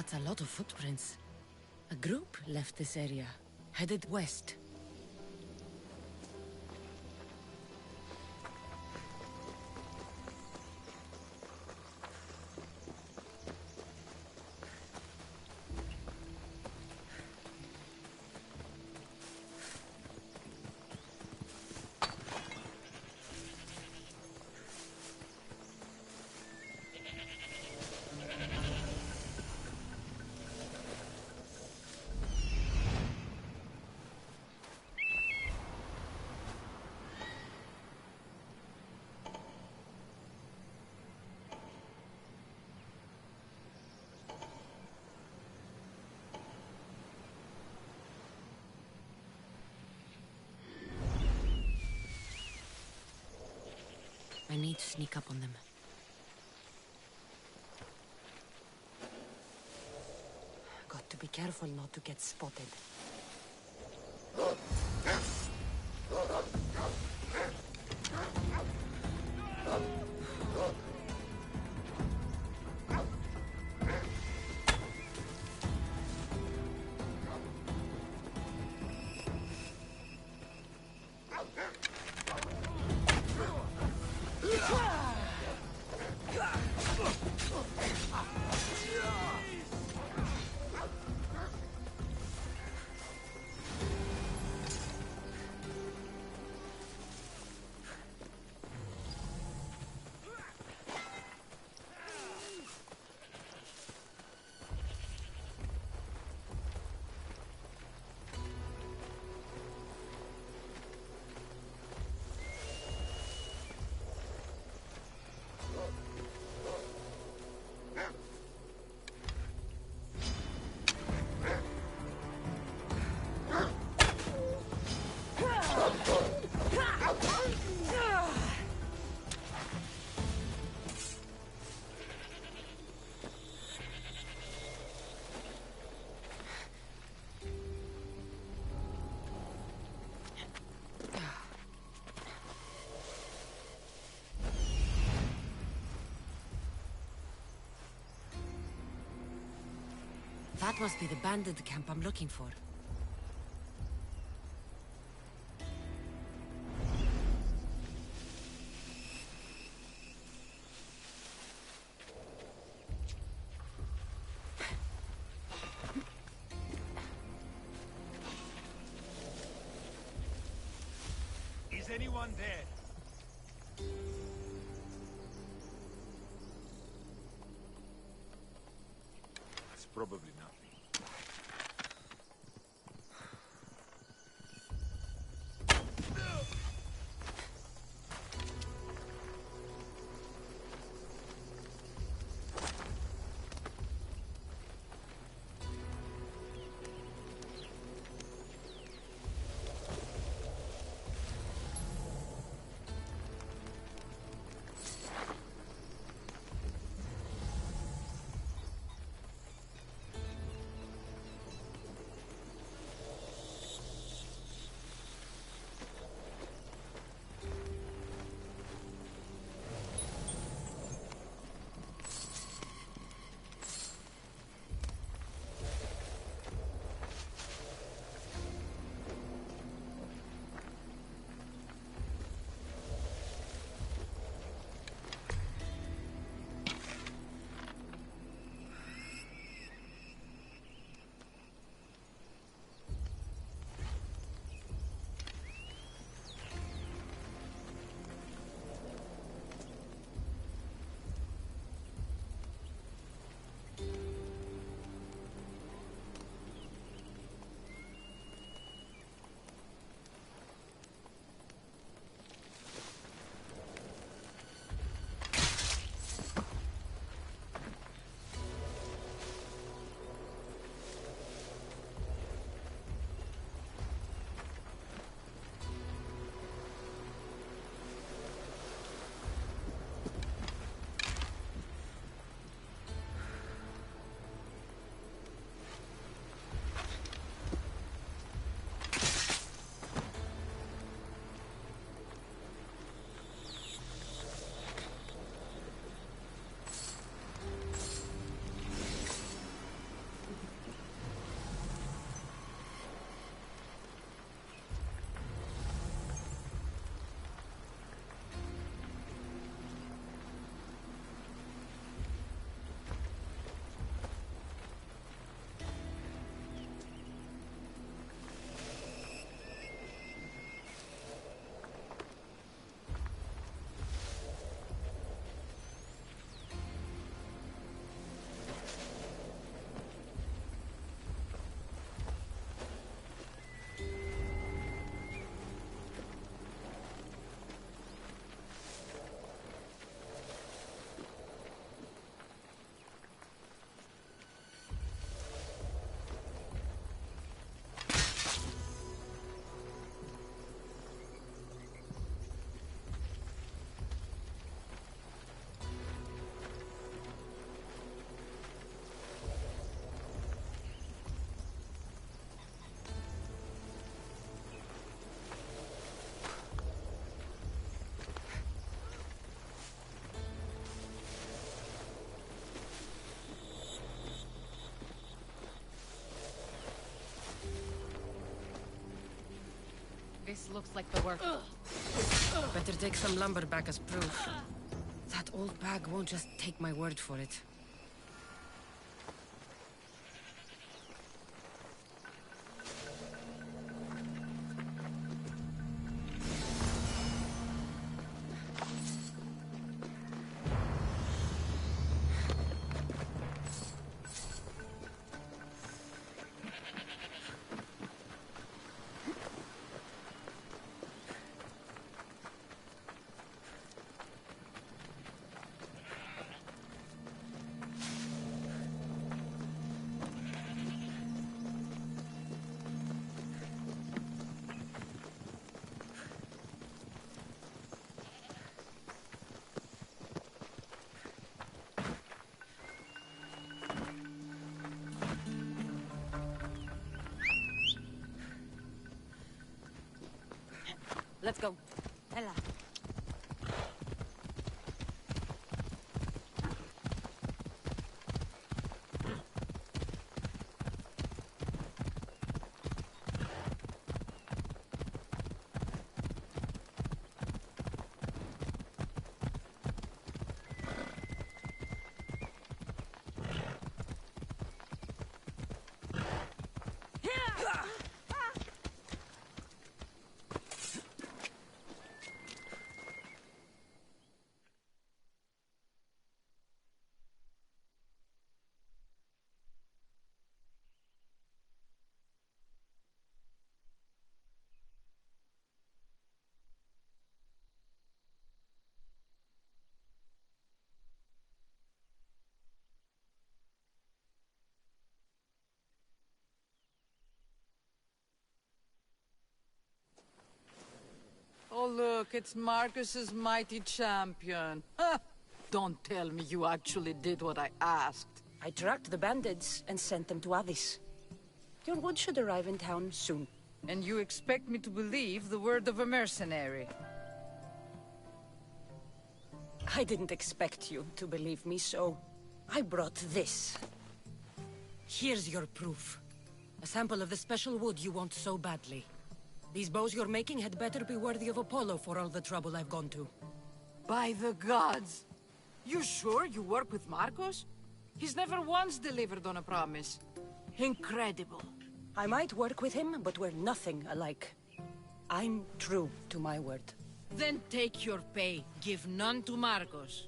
That's a lot of footprints. A group left this area, headed west. I need to sneak up on them. Got to be careful not to get spotted. That must be the bandit camp I'm looking for.
Is anyone there?
That's probably nothing.
This looks like the work. Better take some lumber back as proof. That old bag won't just take my word for it. Let's go. Ella.
Oh, look, it's Marcus's mighty champion. Ha! Don't tell me you actually did what I asked.
I tracked the bandits and sent them to Odyssey. Your wood should arrive in town soon.
And you expect me to believe the word of a mercenary?
I didn't expect you to believe me, so I brought this.
Here's your proof. A sample of the special wood you want so badly. These bows you're making had better be worthy of Apollo for all the trouble I've gone to.
By the gods! You sure you work with Marcos? He's never once delivered on a promise. Incredible.
I might work with him, but we're nothing alike. I'm true to my word.
Then take your pay. Give none to Marcos.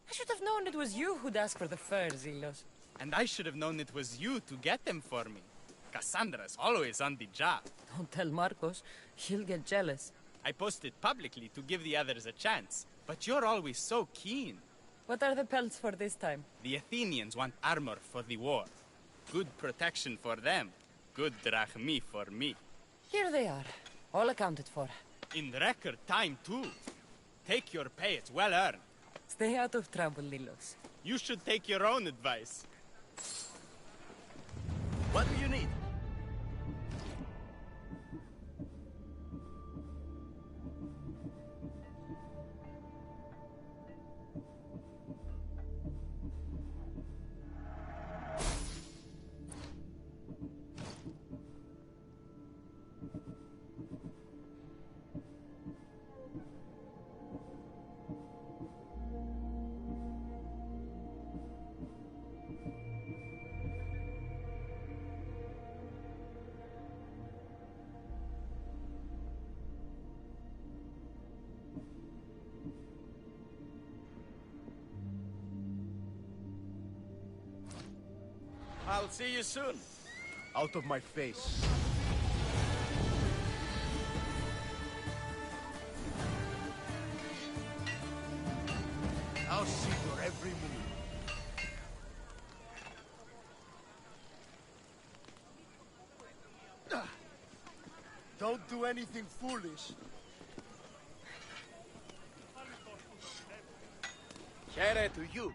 I should have known it was you who'd ask for the furs, Ilos.
And I should have known it was you to get them for me. Cassandra's always on the job.
Don't tell Marcos. He'll get jealous.
I posted publicly to give the others a chance, but you're always so keen.
What are the pelts for this time?
The Athenians want armor for the war. Good protection for them. Good drachmi for me.
Here they are, all accounted for.
In record time, too. Take your pay, it's well earned.
Stay out of trouble, Lilos.
You should take your own advice.
What do you need? I'll see you soon. Out of my face. I'll see your every move. Don't do anything foolish. Here to you.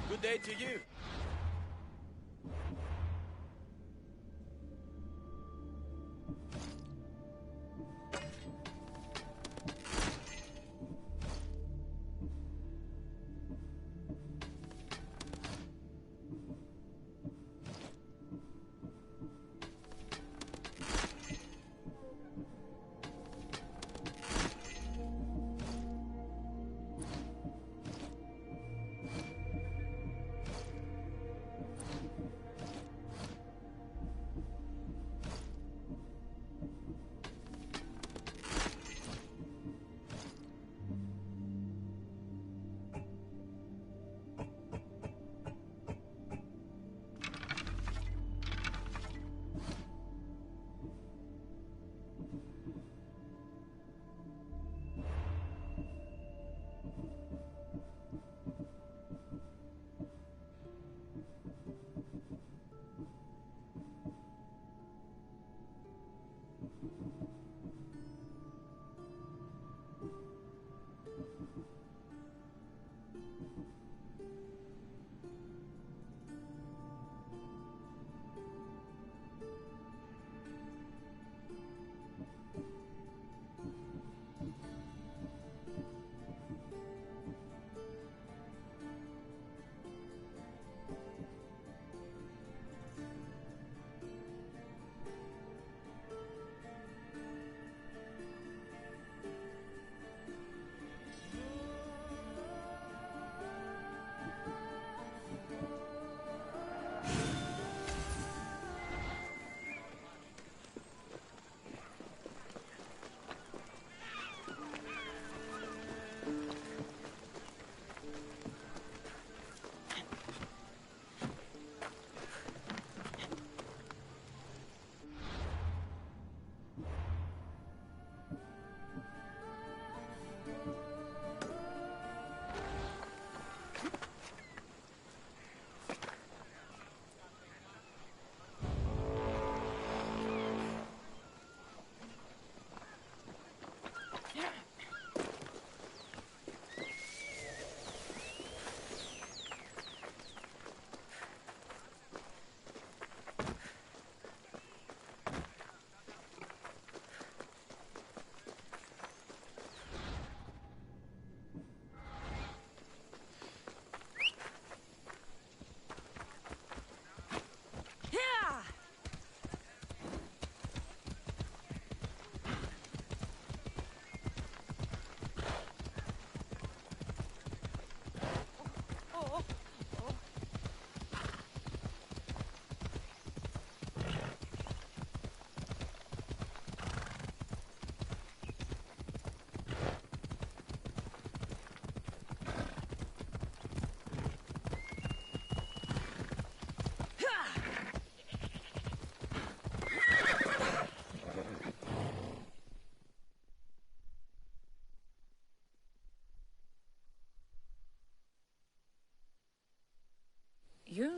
Good day to you.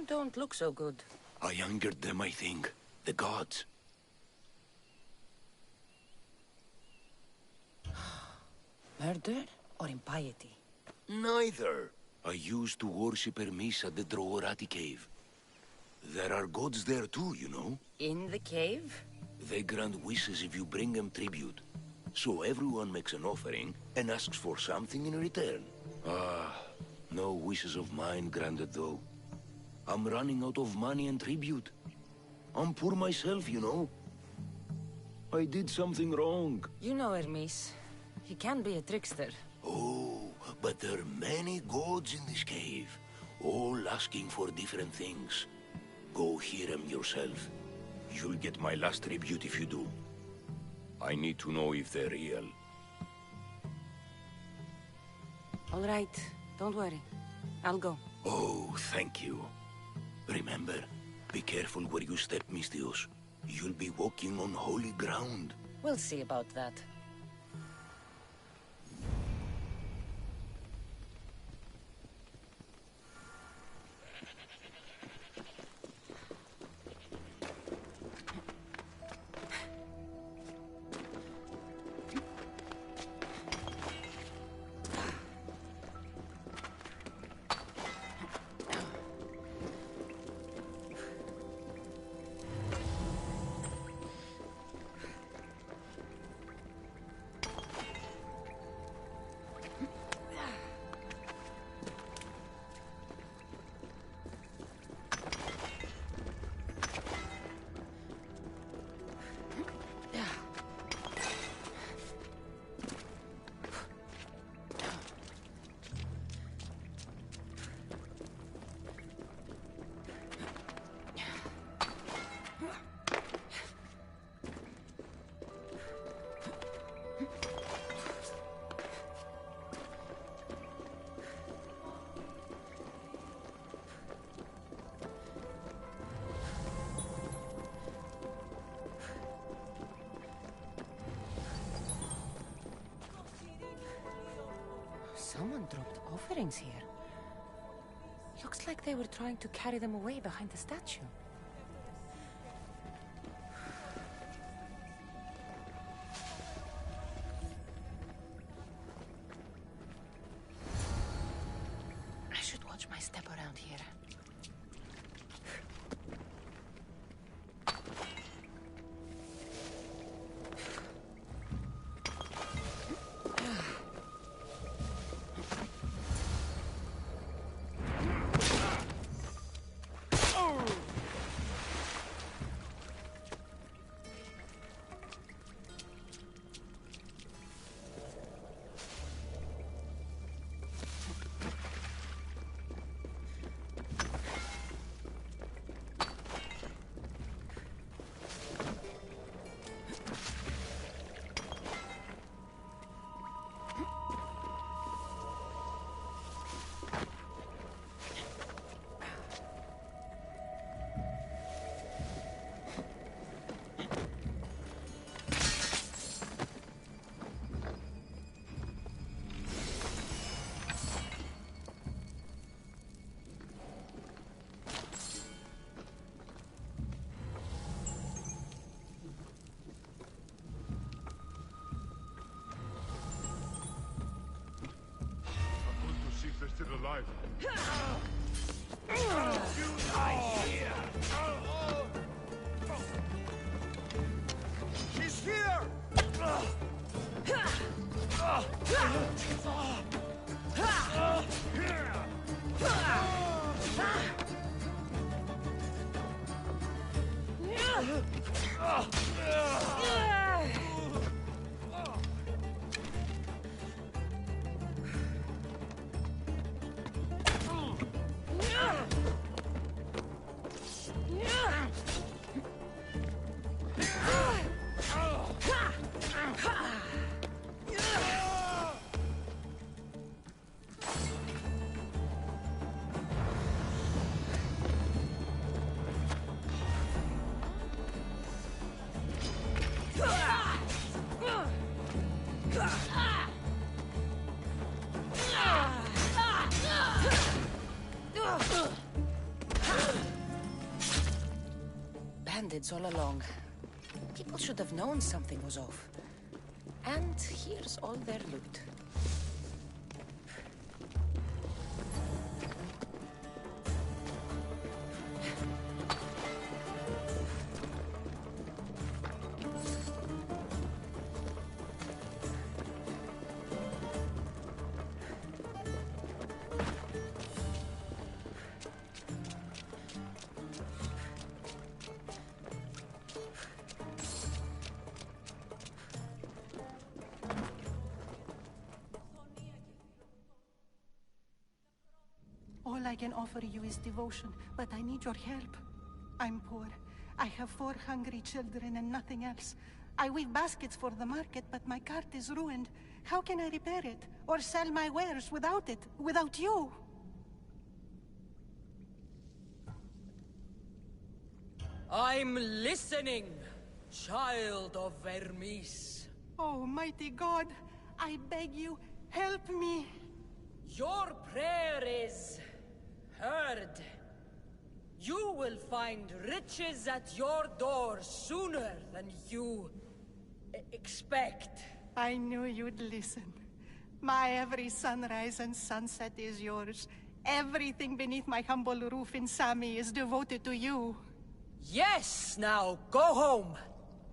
don't look so good.
I angered them, I think. The gods.
Murder or impiety?
Neither. I used to worship Hermes at the Droorati cave. There are gods there too, you know.
In the cave?
They grant wishes if you bring them tribute. So everyone makes an offering and asks for something in return. No wishes of mine granted though. I'm running out of money and tribute. I'm poor myself, you know. I did something wrong.
You know Hermes. He can be a trickster.
Oh, but there are many gods in this cave, all asking for different things. Go hear them yourself. You'll get my last tribute if you do. I need to know if they're real.
All right, don't worry. I'll go.
Oh, thank you. Remember, be careful where you step, Mistios. You'll be walking on holy ground.
We'll see about that. Someone dropped offerings here. Looks like they were trying to carry them away behind the statue. I should watch my step around here.
Still alive.
She's here!
bandits all along. People should have known something was off. And here's all their loot.
All I can offer you is devotion, but I need your help. I'm poor. I have 4 hungry children and nothing else. I weave baskets for the market, but my cart is ruined. How can I repair it? Or sell my wares without it? Without you?
I'm listening, child of Vermis.
Oh, mighty God, I beg you, help me.
Your prayer is heard. You will find riches at your door sooner than you expect.
I knew you'd listen. My every sunrise and sunset is yours. Everything beneath my humble roof in Sami is devoted to you.
Yes, now go home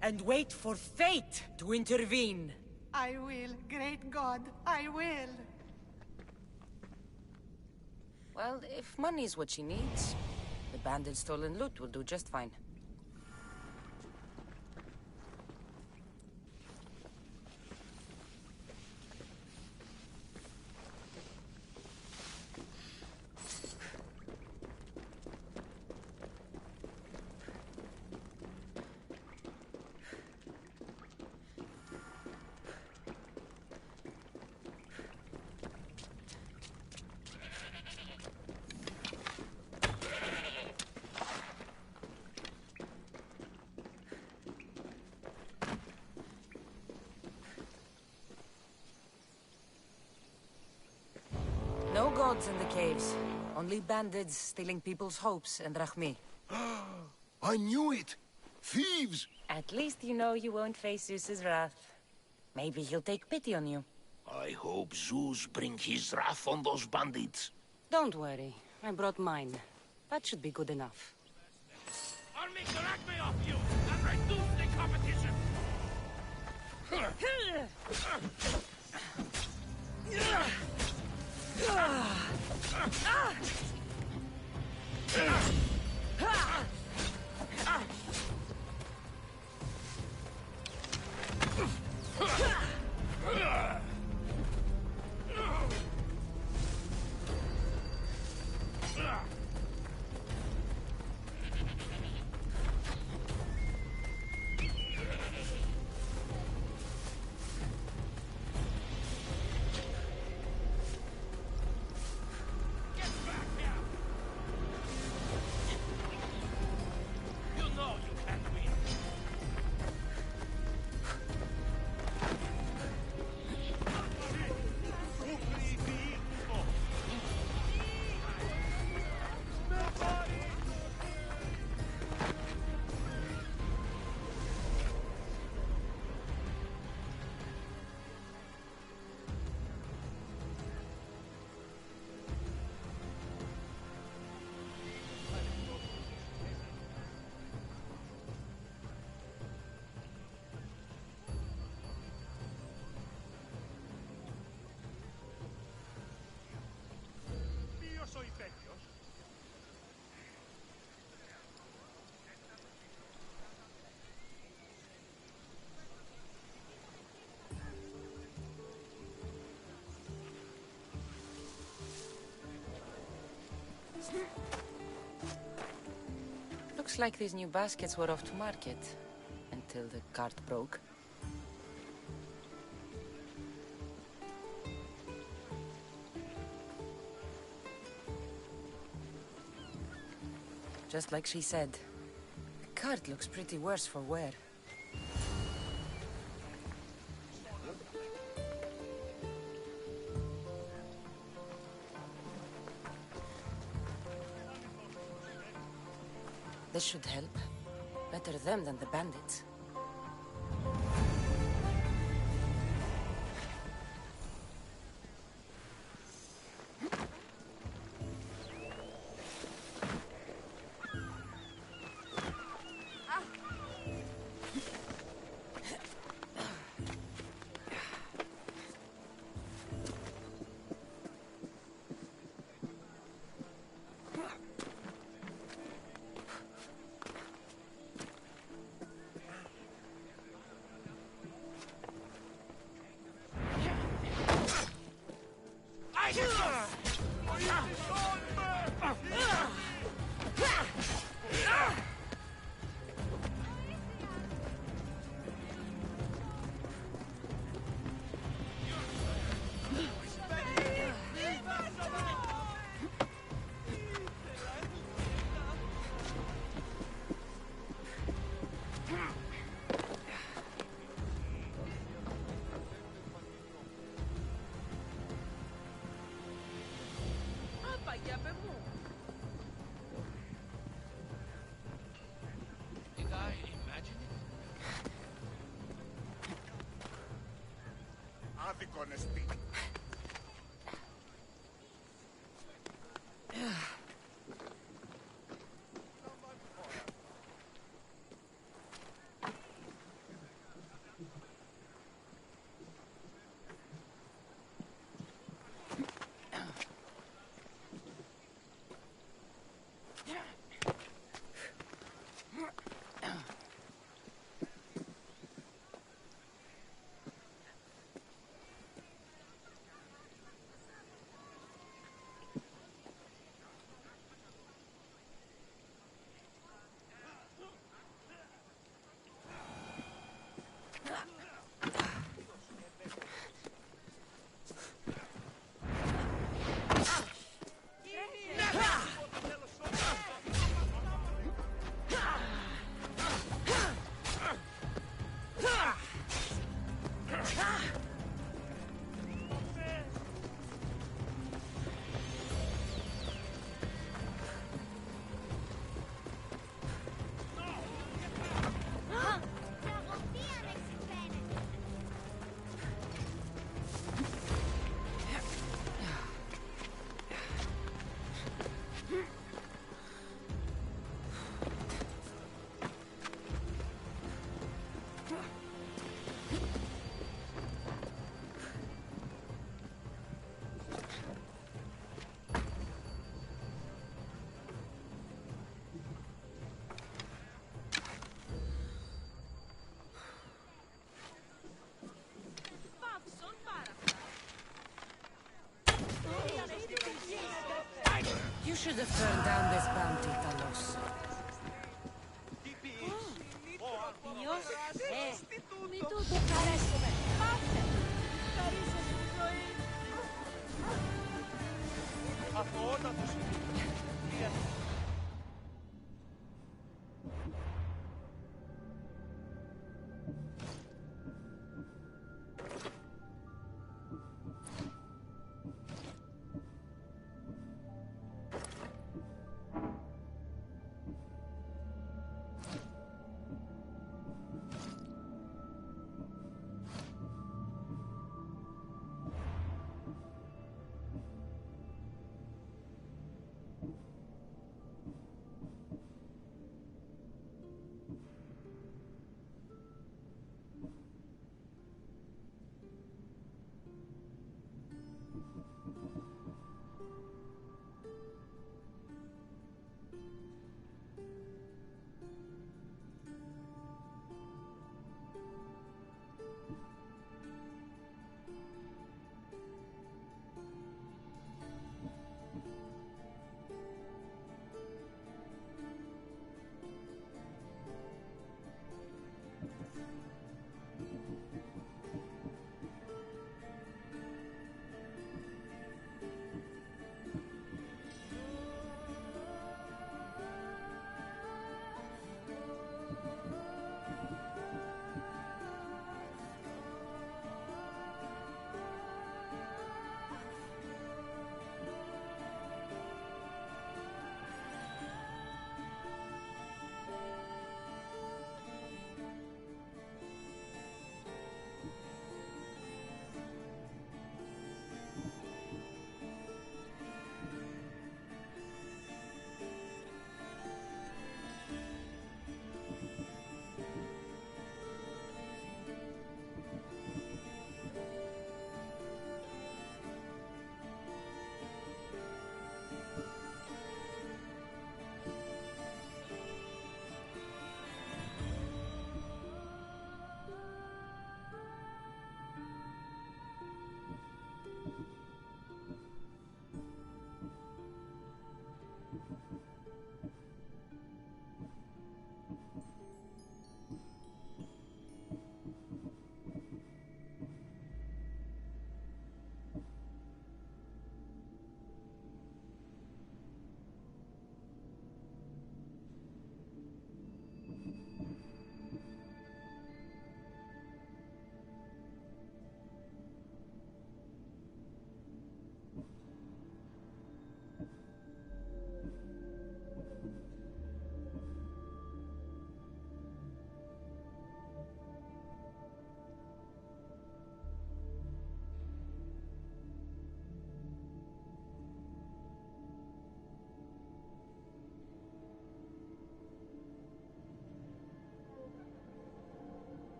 and wait for fate to intervene.
I will, great God, I will.
Well, if money's what she needs, the bandit stolen loot will do just fine. No gods in the caves. Only bandits stealing people's hopes and Rahmi.
I knew it! Thieves!
At least you know you won't face Zeus's wrath. Maybe he'll take pity on you.
I hope Zeus bring his wrath on those bandits.
Don't worry. I brought mine. That should be good enough.
I'll make the acme off you and reduce the competition!
Looks like these new baskets were off to market. Until the cart broke. Just like she said. The cart looks pretty worse for wear. This should help. Better them than the bandits.
Did I imagine it?
Άδικον εστί.
You should have turned down this bounty, Talos.
Μη του το χαρέσουμε. Πάτε. Χαρίσε σου τη ζωή.
Αθωότατος.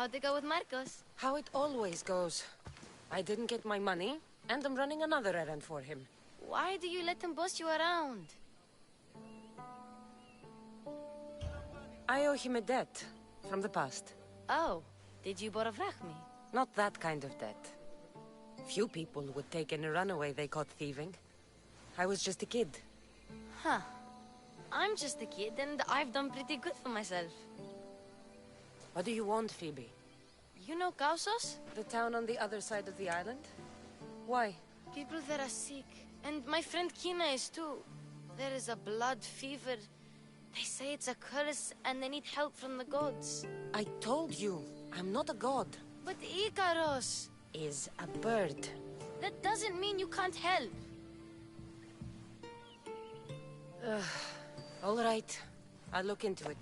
How'd it go with Marcos?
How it always goes. I didn't get my money, and I'm running another errand for him.
Why do you let him boss you around?
I owe him a debt from the past.
Oh, did you borrow me?
Not that kind of debt. Few people would take in a runaway they caught thieving. I was just a kid.
Huh. I'm just a kid, and I've done pretty good for myself.
What do you want, Phoebe?
You know Kausos?
The town on the other side of the island? Why?
People there are sick, and my friend Kina is too. There is a blood fever. They say it's a curse, and they need help from the gods.
I told you, I'm not a god.
But Ikaros
is a bird.
That doesn't mean you can't help.
All right, I'll look into it.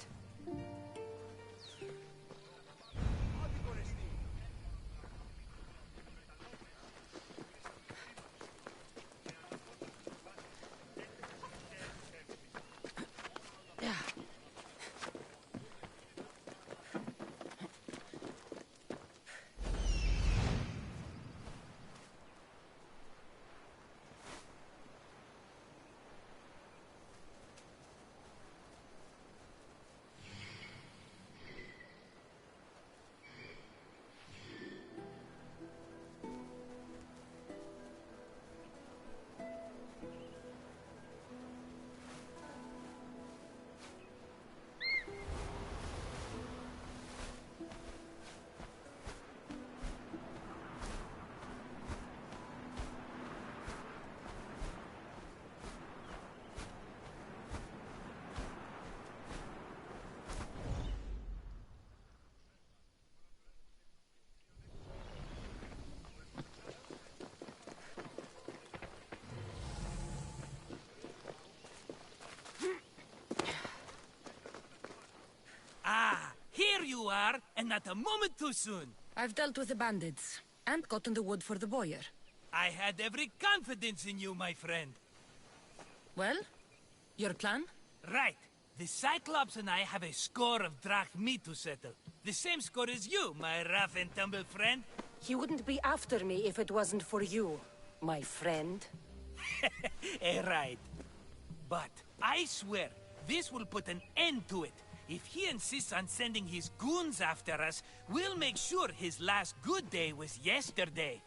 Here you are, and not a moment too soon.
I've dealt with the bandits, and gotten the wood for the boiler.
I had every confidence in you, my friend.
Well, your plan?
Right. The Cyclops and I have a score of drachmi to settle. The same score as you, my rough and tumble friend.
He wouldn't be after me if it wasn't for you, my friend.
Right. But I swear, this will put an end to it. If he insists on sending his goons after us, we'll make sure his last good day was yesterday.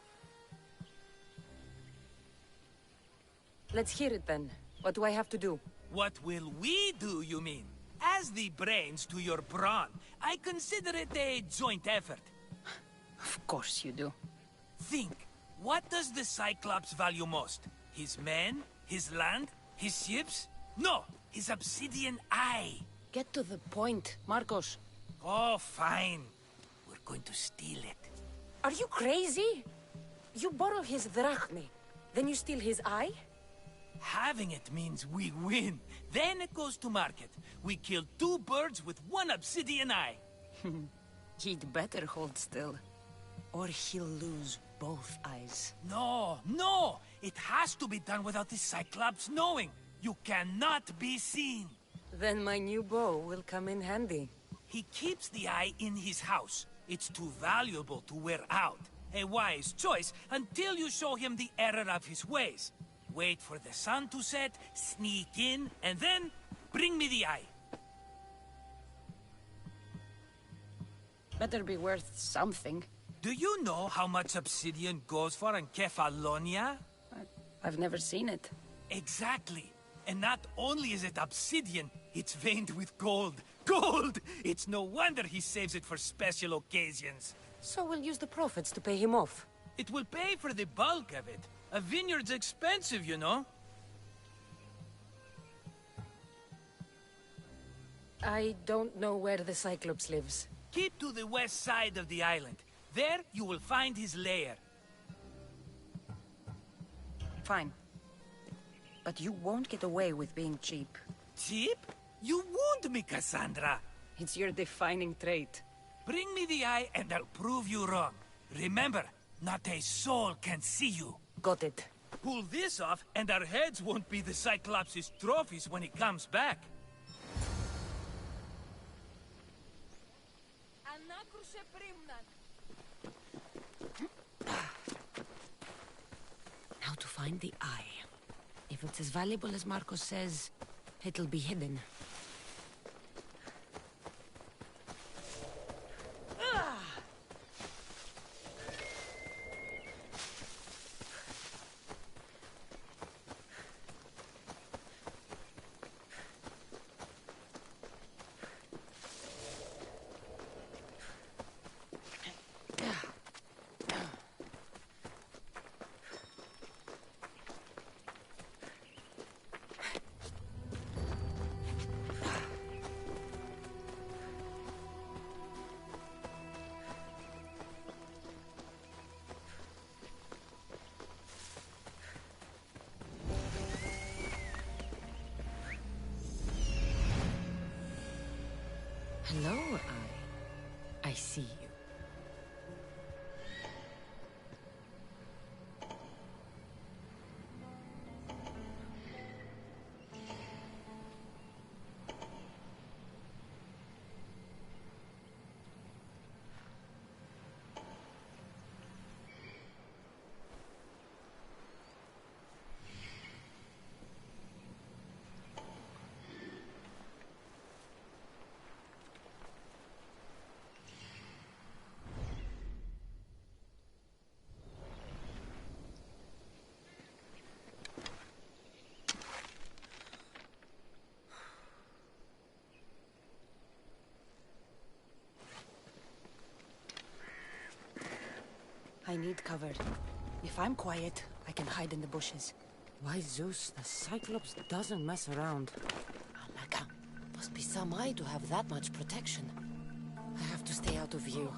Let's hear it then. What do I have to do?
What will we do, you mean? As the brains to your brawn, I consider it a joint effort.
Of course you do.
Think, what does the Cyclops value most? His men? His land? His ships? No, his obsidian eye.
Get to the point, Marcos.
Oh, fine. We're going to steal it.
Are you crazy? You borrow his drachmi, then you steal his eye?
Having it means we win. Then it goes to market. We kill 2 birds with 1 obsidian eye.
He'd better hold still, or he'll lose both eyes.
No, no! It has to be done without the Cyclops knowing. You cannot be seen.
Then my new bow will come in handy.
He keeps the eye in his house. It's too valuable to wear out. A wise choice until you show him the error of his ways. Wait for the sun to set, sneak in, and then bring me the eye.
Better be worth something.
Do you know how much obsidian goes for in Kefalonia?
I've never seen it.
Exactly. And not only is it obsidian, it's veined with gold. Gold! It's no wonder he saves it for special occasions.
So we'll use the profits to pay him off.
It will pay for the bulk of it. A vineyard's expensive, you know.
I don't know where the Cyclops lives.
Keep to the west side of the island. There you will find his lair.
Fine. But you won't get away with being cheap.
Cheap? You wound me, Cassandra.
It's your defining trait.
Bring me the eye and I'll prove you wrong. Remember, not a soul can see you.
Got it.
Pull this off and our heads won't be the Cyclops' trophies when he comes back.
Anakrusos
Now to find the eye. If it's as valuable as Marcos says, it'll be hidden. Hello, I see you. I need cover. If I'm quiet, I can hide in the bushes. Why, Zeus, the Cyclops doesn't mess around. Alaka, must be some eye to have that much protection. I have to stay out of view.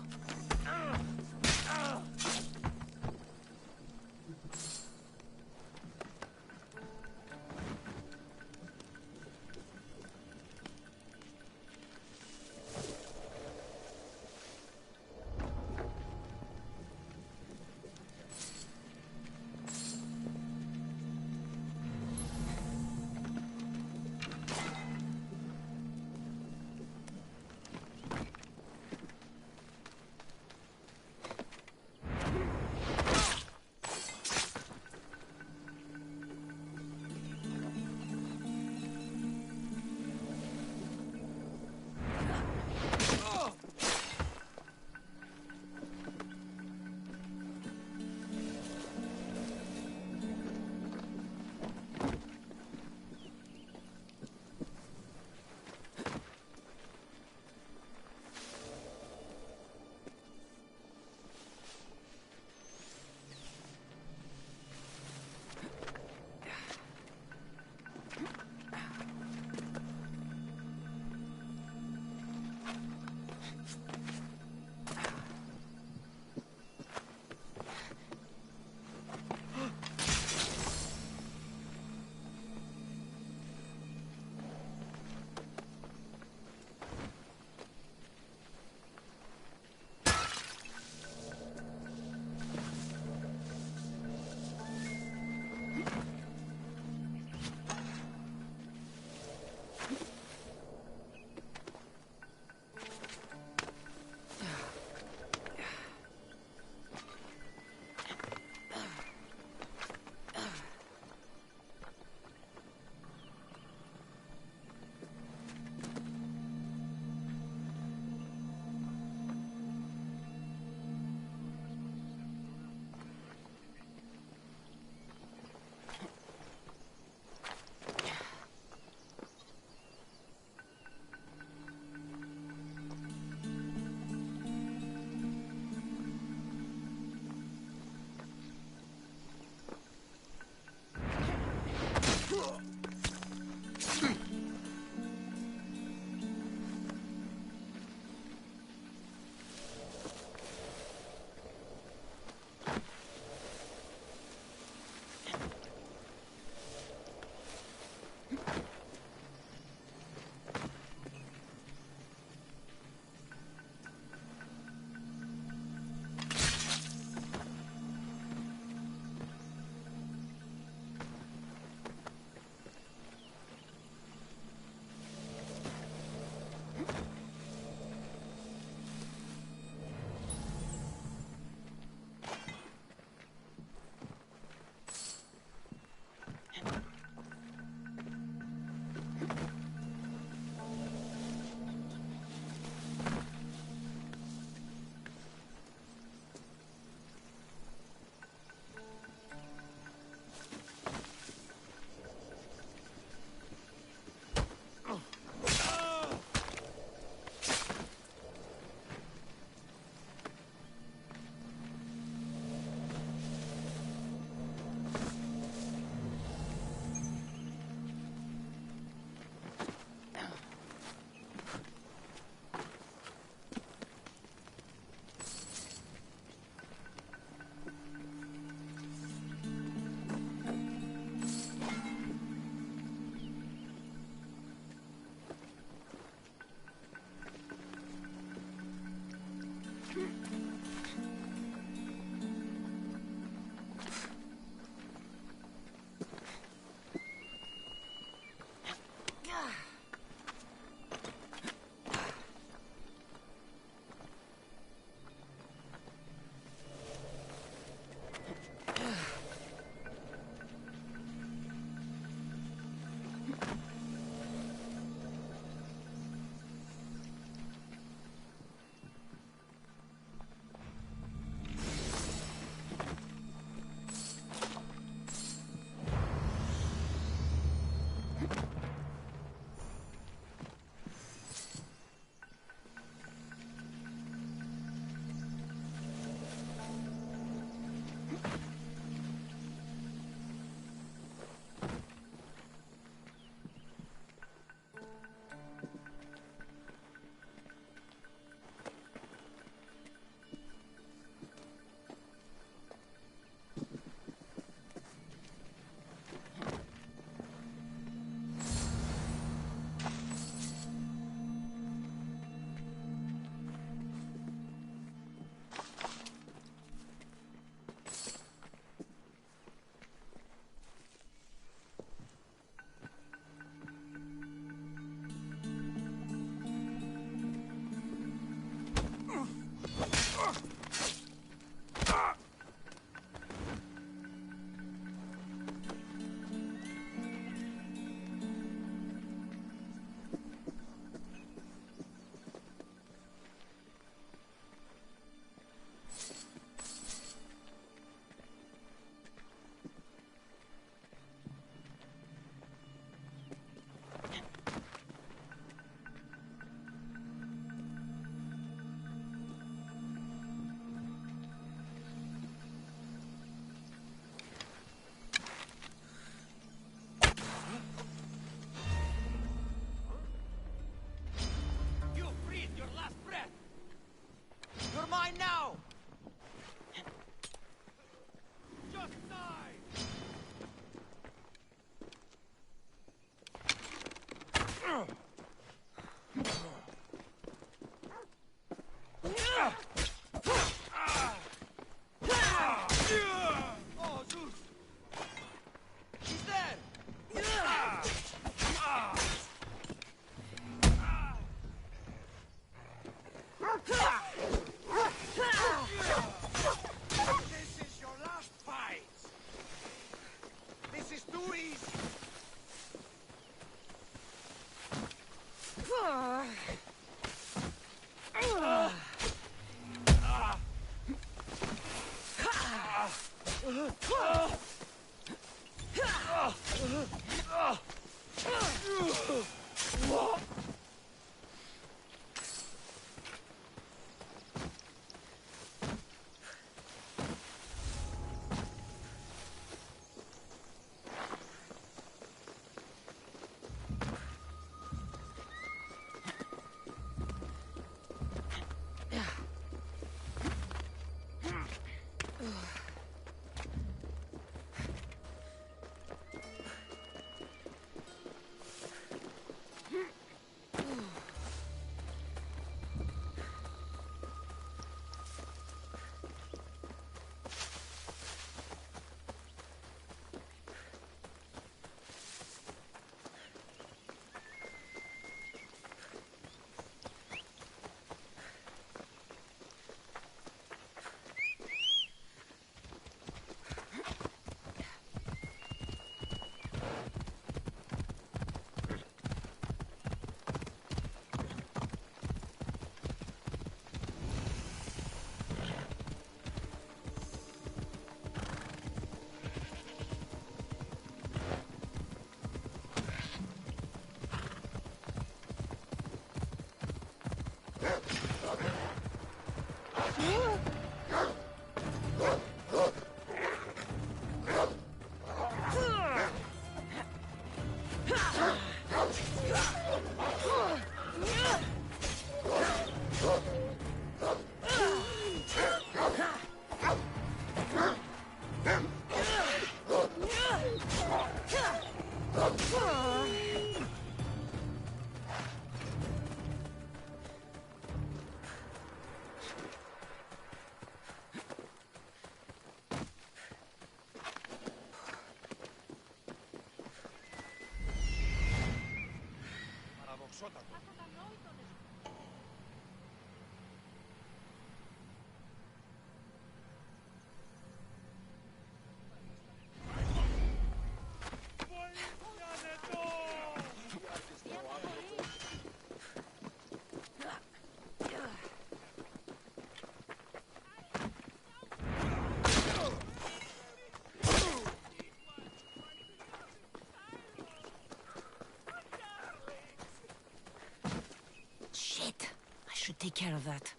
Should take care of that.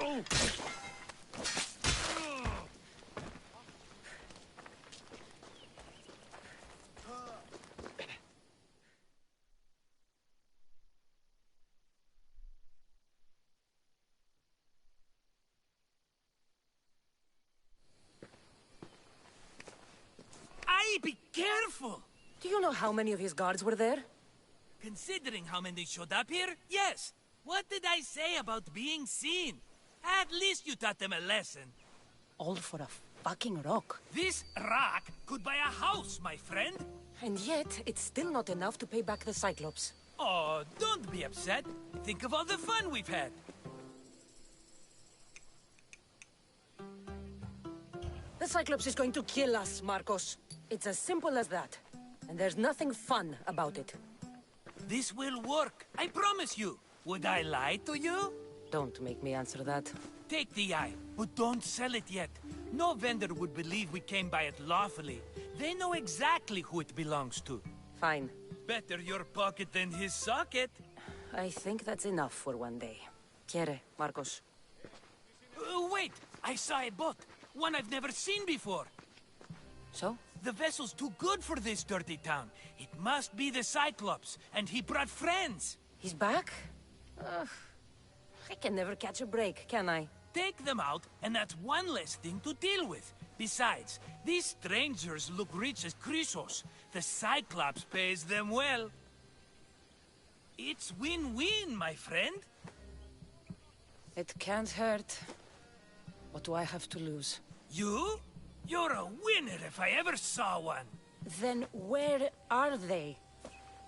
Oh!
Aye, be careful!
Do you know how many of his guards were there?
Considering how many showed up here, yes. What did I say about being seen? At least you taught them a lesson.
All for a fucking rock.
This rock could buy a house, my friend.
And yet, it's still not enough to pay back the Cyclops.
Oh, don't be upset. Think of all the fun we've had.
The Cyclops is going to kill us, Marcos. It's as simple as that. And there's nothing fun about it.
This will work, I promise you. Would I lie to you?
Don't make me answer that.
Take the eye, but don't sell it yet. No vendor would believe we came by it lawfully. They know exactly who it belongs to.
Fine.
Better your pocket than his socket.
I think that's enough for one day. Quiere, Marcos?
Wait! I saw a boat. One I've never seen before.
So?
The vessel's too good for this dirty town. It must be the Cyclops, and he brought friends.
He's back? I can never catch a break, can I?
Take them out, and that's one less thing to deal with. Besides, these strangers look rich as Chrysos. The Cyclops pays them well. It's win-win, my friend.
It can't hurt. What do I have to lose?
You? You're a winner if I ever saw one.
Then where are they?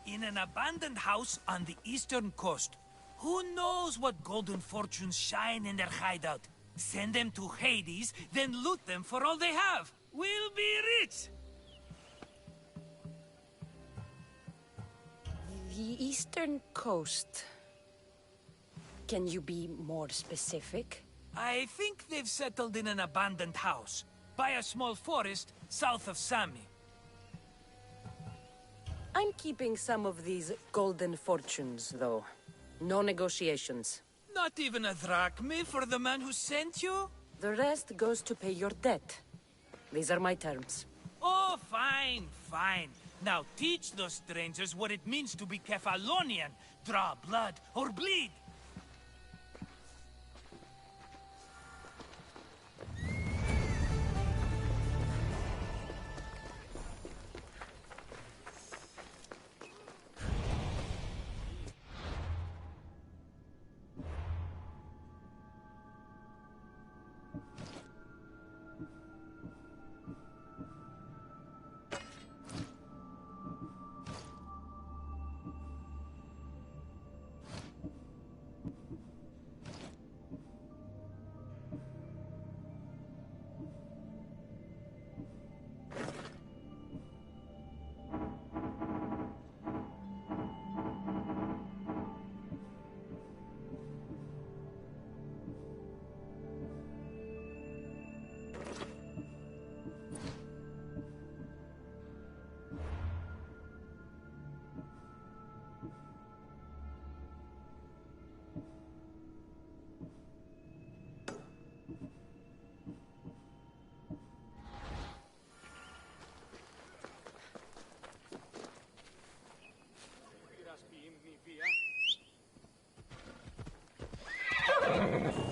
In an abandoned house on the eastern coast. Who knows what golden fortunes shine in their hideout? Send them to Hades, then loot them for all they have. We'll be rich!
The eastern coast. Can you be more specific?
I think they've settled in an abandoned house. by a small forest south of Sami.
I'm keeping some of these golden fortunes, though. No negotiations.
Not even a drachme for the man who sent you?
The rest goes to pay your debt. These are my terms.
Oh, fine, fine. Now teach those strangers what it means to be Kefalonian. Draw blood or bleed.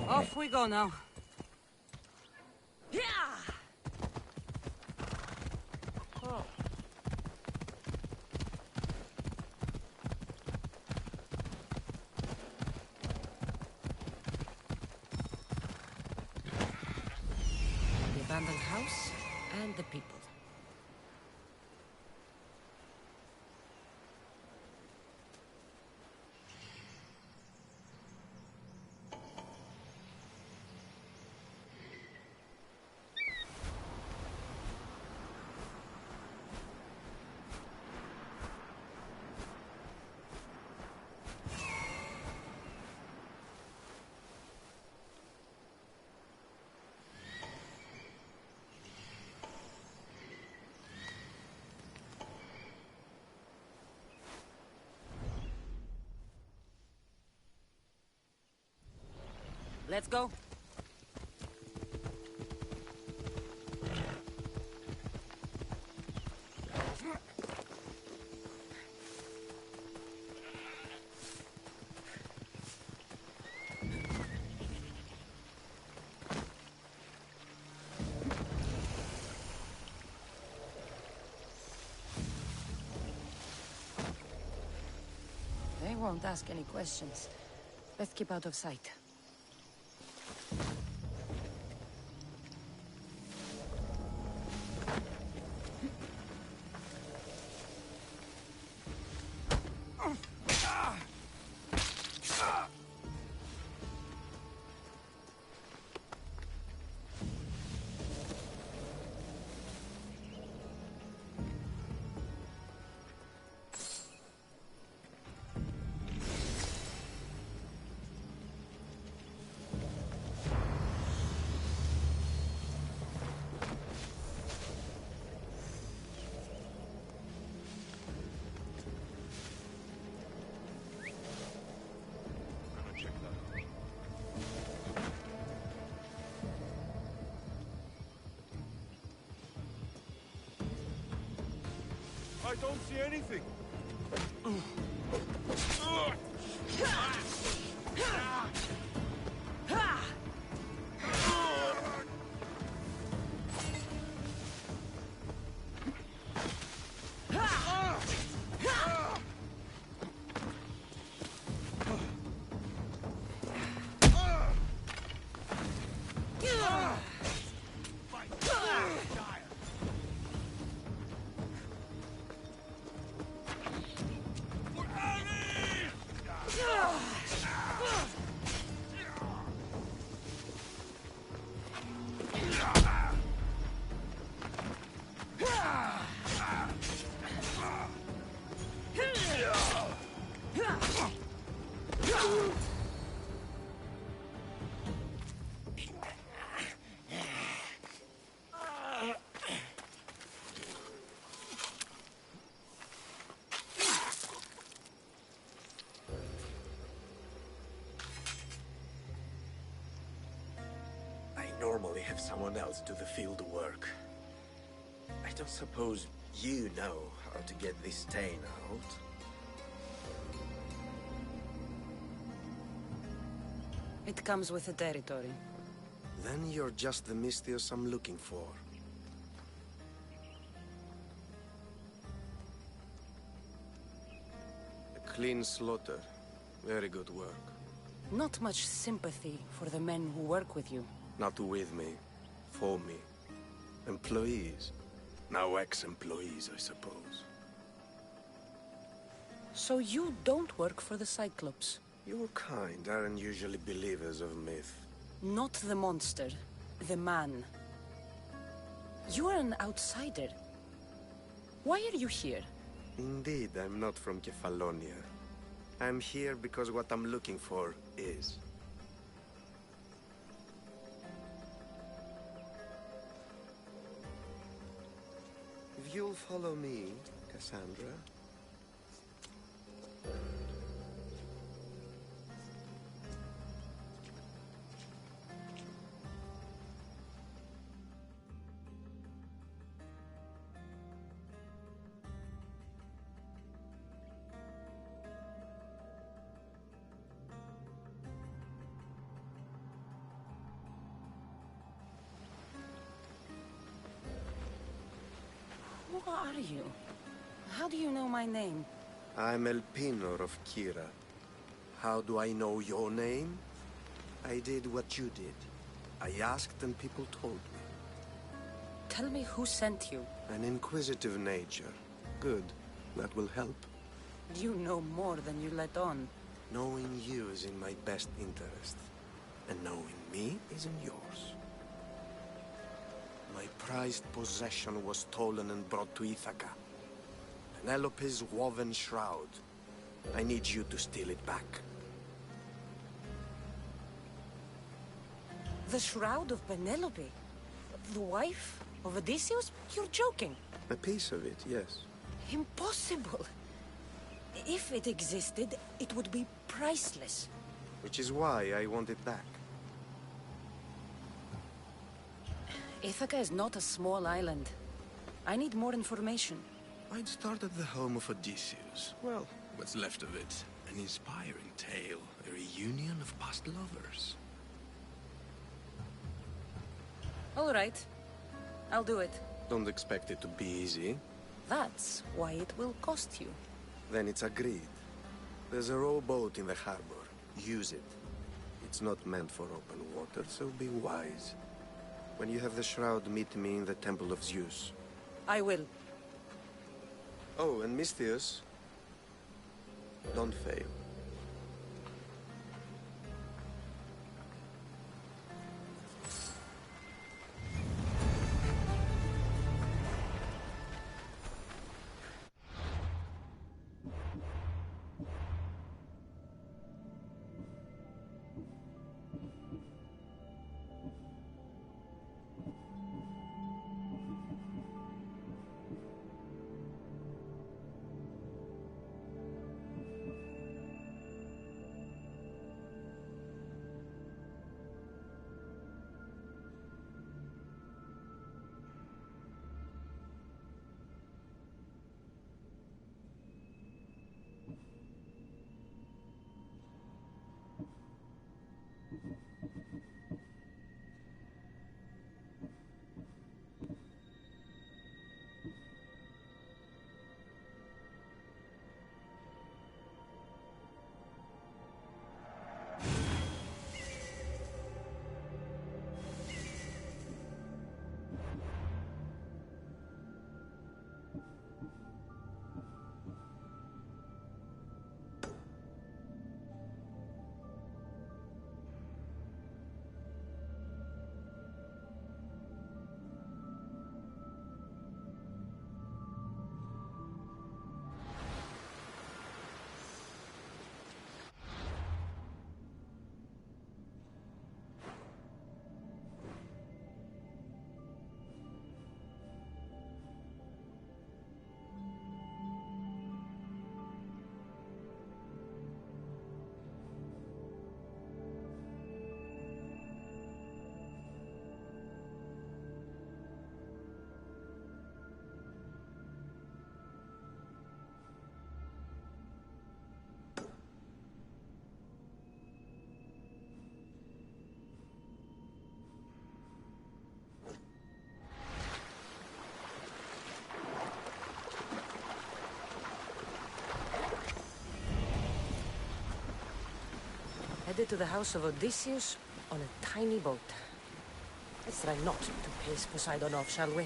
Off we go now. The abandoned house and the people. Let's go. They won't ask any questions. Let's keep out of sight.
I don't see anything.
have someone else do the field work. I don't suppose you know how to get this stain out.
It comes with the territory.
Then you're just the Misthios I'm looking for. A clean slaughter. Very good work.
Not much sympathy for the men who work with you.
Not with me. For me. Employees. Now ex-employees, I suppose.
So you don't work for the Cyclops?
Your kind aren't usually believers of myth.
Not the monster. The man. You are an outsider. Why are you here?
Indeed, I'm not from Kefalonia. I'm here because what I'm looking for is. If you'll follow me, Cassandra.
Who are you? How do you know my name?
I'm Elpinor of Kira. How do I know your name? I did what you did. I asked and people told me.
Tell me who sent you.
An inquisitive nature. Good. That will help.
You know more than you let on.
Knowing you is in my best interest. And knowing me is in yours. My prized possession was stolen and brought to Ithaca. Penelope's woven shroud. I need you to steal it back.
The shroud of Penelope? The wife of Odysseus? You're joking.
A piece of it, yes.
Impossible. If it existed, it would be priceless.
Which is why I want it back.
Ithaca is not a small island. I need more information.
I'd start at the home of Odysseus. Well, what's left of it. An inspiring tale. A reunion of past lovers.
All right. I'll do it.
Don't expect it to be easy.
That's why it will cost you.
Then it's agreed. There's a rowboat in the harbor. Use it. It's not meant for open water, so be wise. When you have the shroud, meet me in the Temple of Zeus.
I will.
Oh, and Misthios, don't fail.
Headed to the house of Odysseus on a tiny boat. Let's try not to piss Poseidon off, shall we?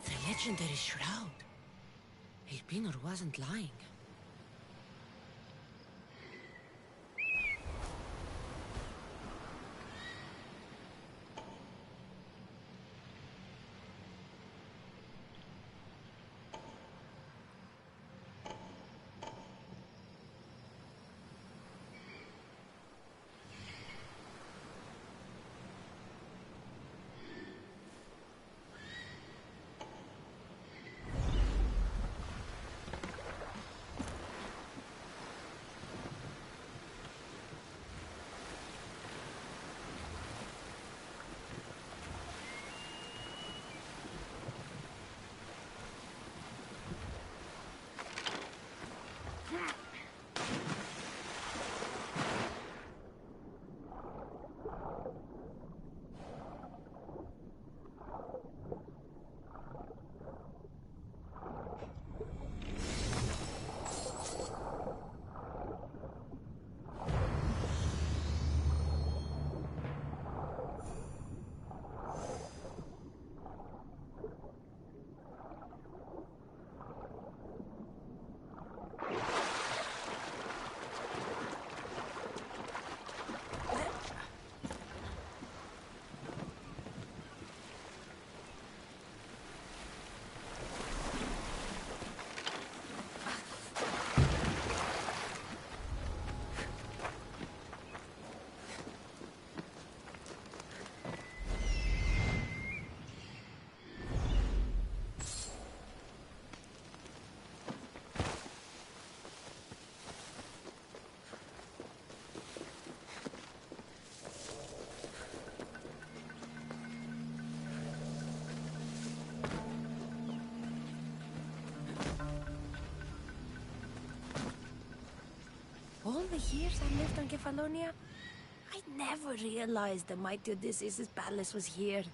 The legendary shroud. Elpinor wasn't lying.
All the years I lived on Kefalonia, I never realized the mighty Odysseus' palace was here.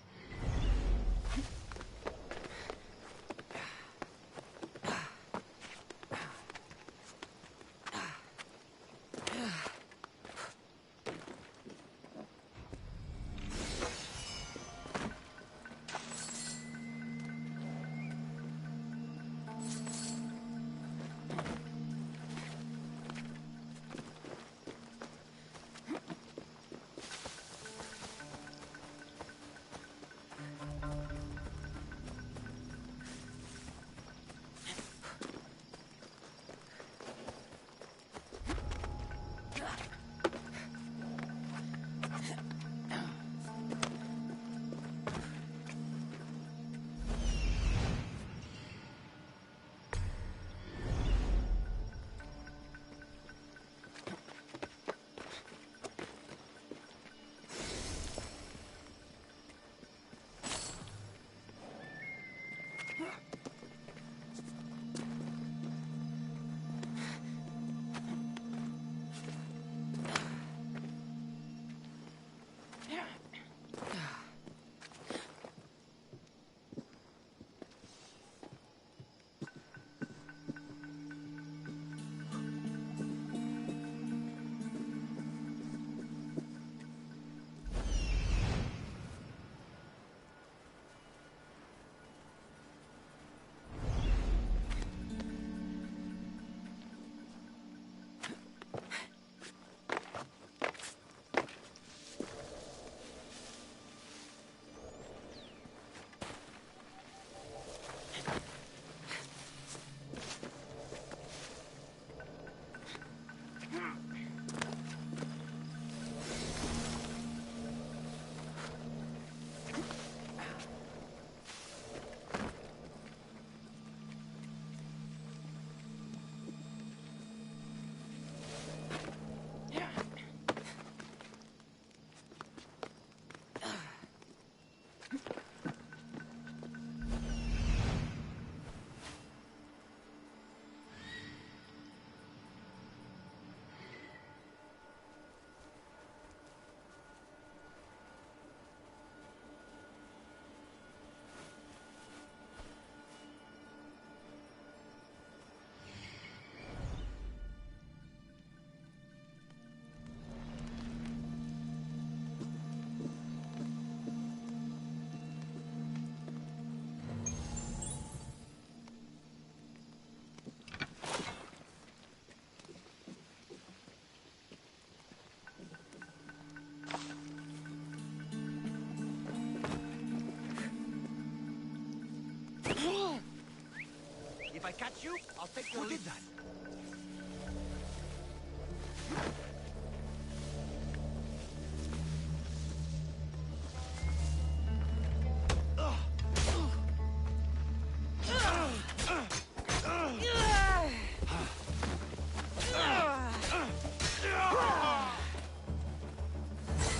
If I catch you, I'll take your lead. That?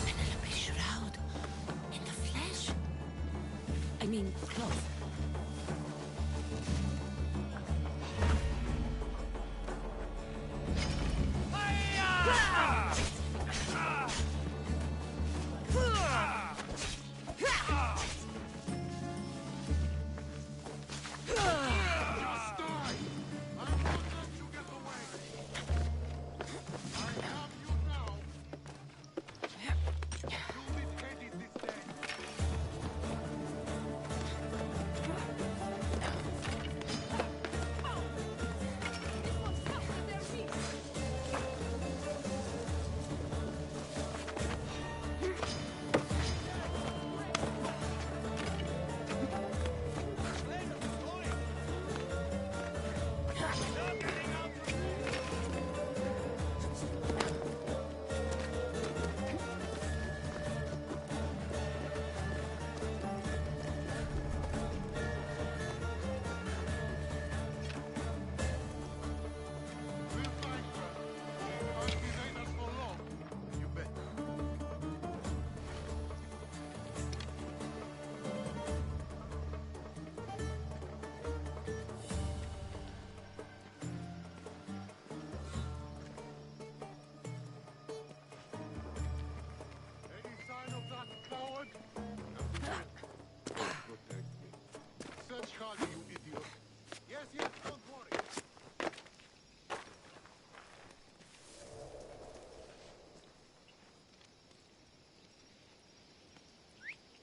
Penelope shroud. In the flesh? I mean, cloth.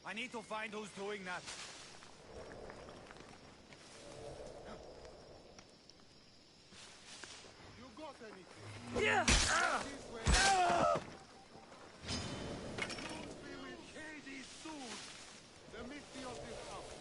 I need to find who's doing that.
You got anything?
Yeah!
We will kill these dudes. The mystery of this house.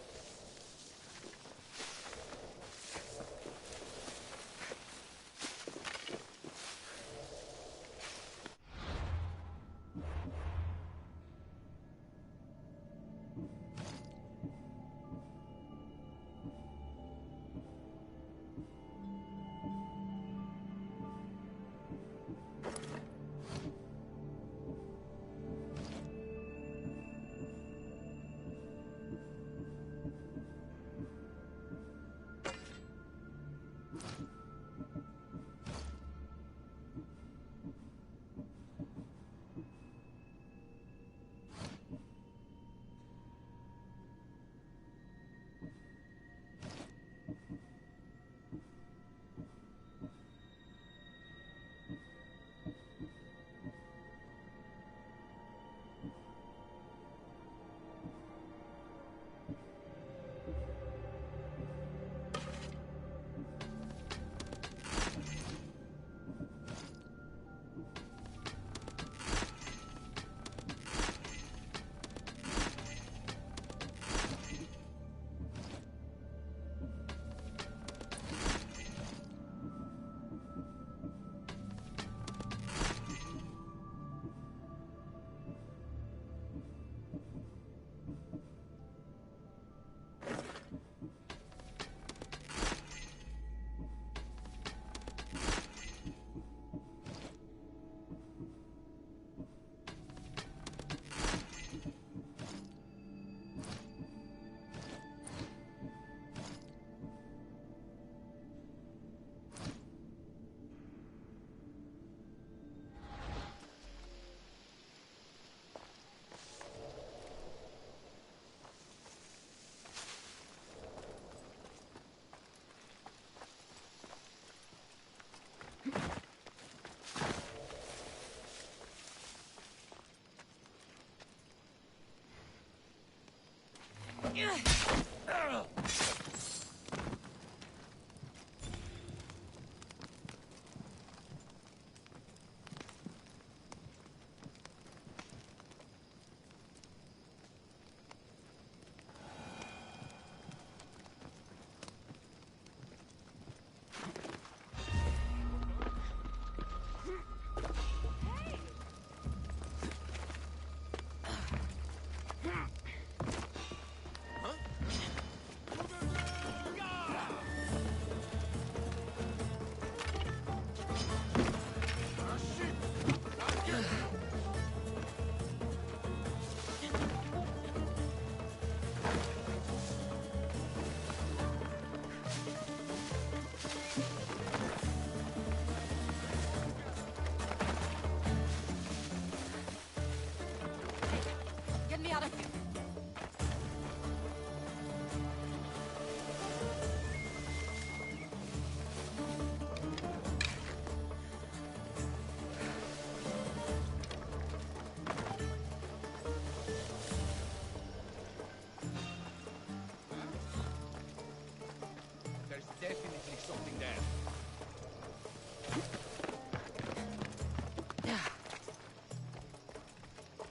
something there.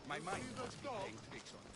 My mind is playing tricks on me.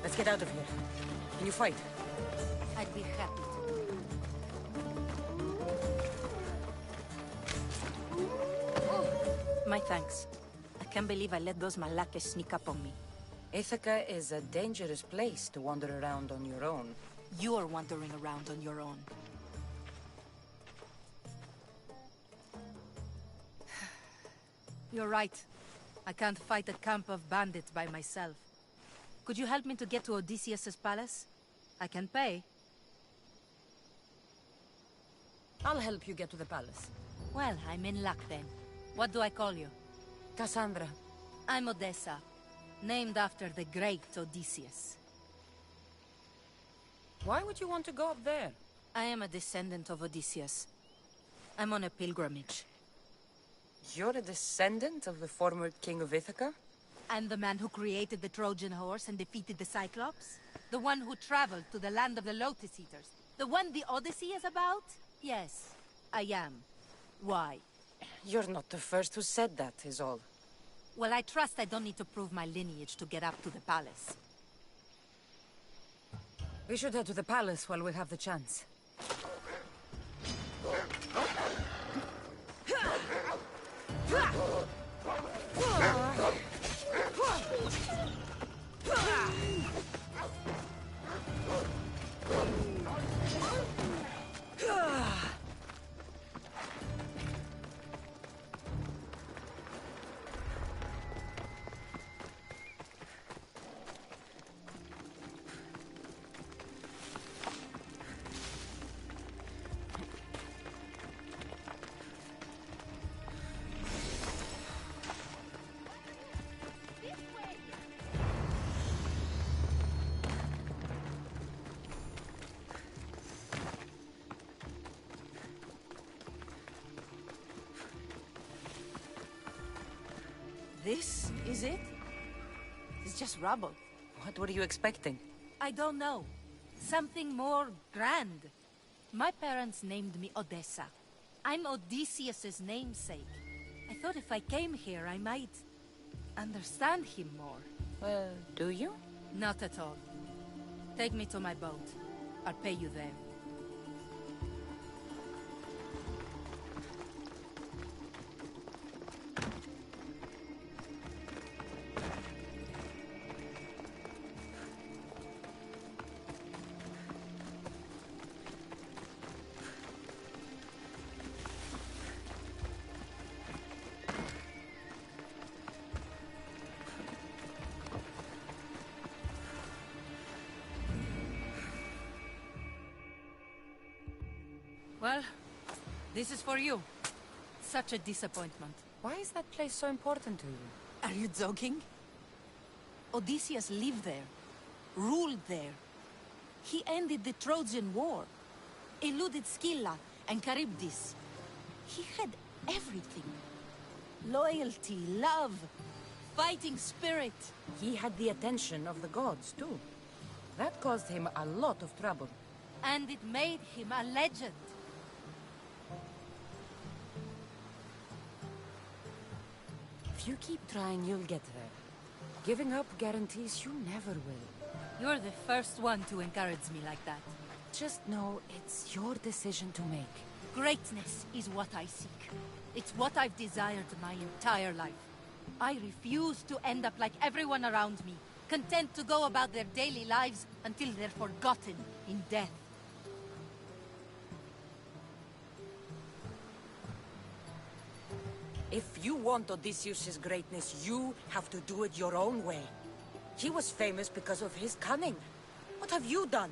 Let's get out of here. Can you fight?
I'd be happy to. My thanks. I can't believe I let those Malakas sneak up on me.
Ithaca is a dangerous place to wander around on your own.
You're wandering around on your own. You're right. I can't fight a camp of bandits by myself. Could you help me to get to Odysseus's palace? I can pay.
I'll help you get to the palace.
Well, I'm in luck then. What do I call you?
Cassandra.
I'm Odessa, named after the great Odysseus.
Why would you want to go up there?
I am a descendant of Odysseus. I'm on a pilgrimage.
You're a descendant of the former king of Ithaca?
I'm the man who created the Trojan horse and defeated the Cyclops? The one who traveled to the land of the Lotus Eaters? The one the Odyssey is about? Yes, I am. Why?
You're not the first who said that, is all.
Well, I trust I don't need to prove my lineage to get up to the palace.
We should head to the palace while we have the chance.
This is it? It's just rubble.
What were you expecting?
I don't know. Something more grand. My parents named me Odessa. I'm Odysseus's namesake. I thought if I came here, I might understand him more.
Do you?
Not at all. Take me to my boat. I'll pay you there.
Well, this is for you. Such a disappointment.
Why is that place so important to you?
Are you joking? Odysseus lived there, ruled there. He ended the Trojan War, eluded Scylla and Charybdis. He had everything. Loyalty, love, fighting spirit.
He had the attention of the gods, too. That caused him a lot of trouble.
And it made him a legend.
If you keep trying, you'll get there. Giving up guarantees you never will.
You're the first one to encourage me like that.
Just know it's your decision to make.
Greatness is what I seek. It's what I've desired my entire life. I refuse to end up like everyone around me, content to go about their daily lives until they're forgotten in death.
If you want Odysseus' greatness, you have to do it your own way. He was famous because of his cunning. What have you done?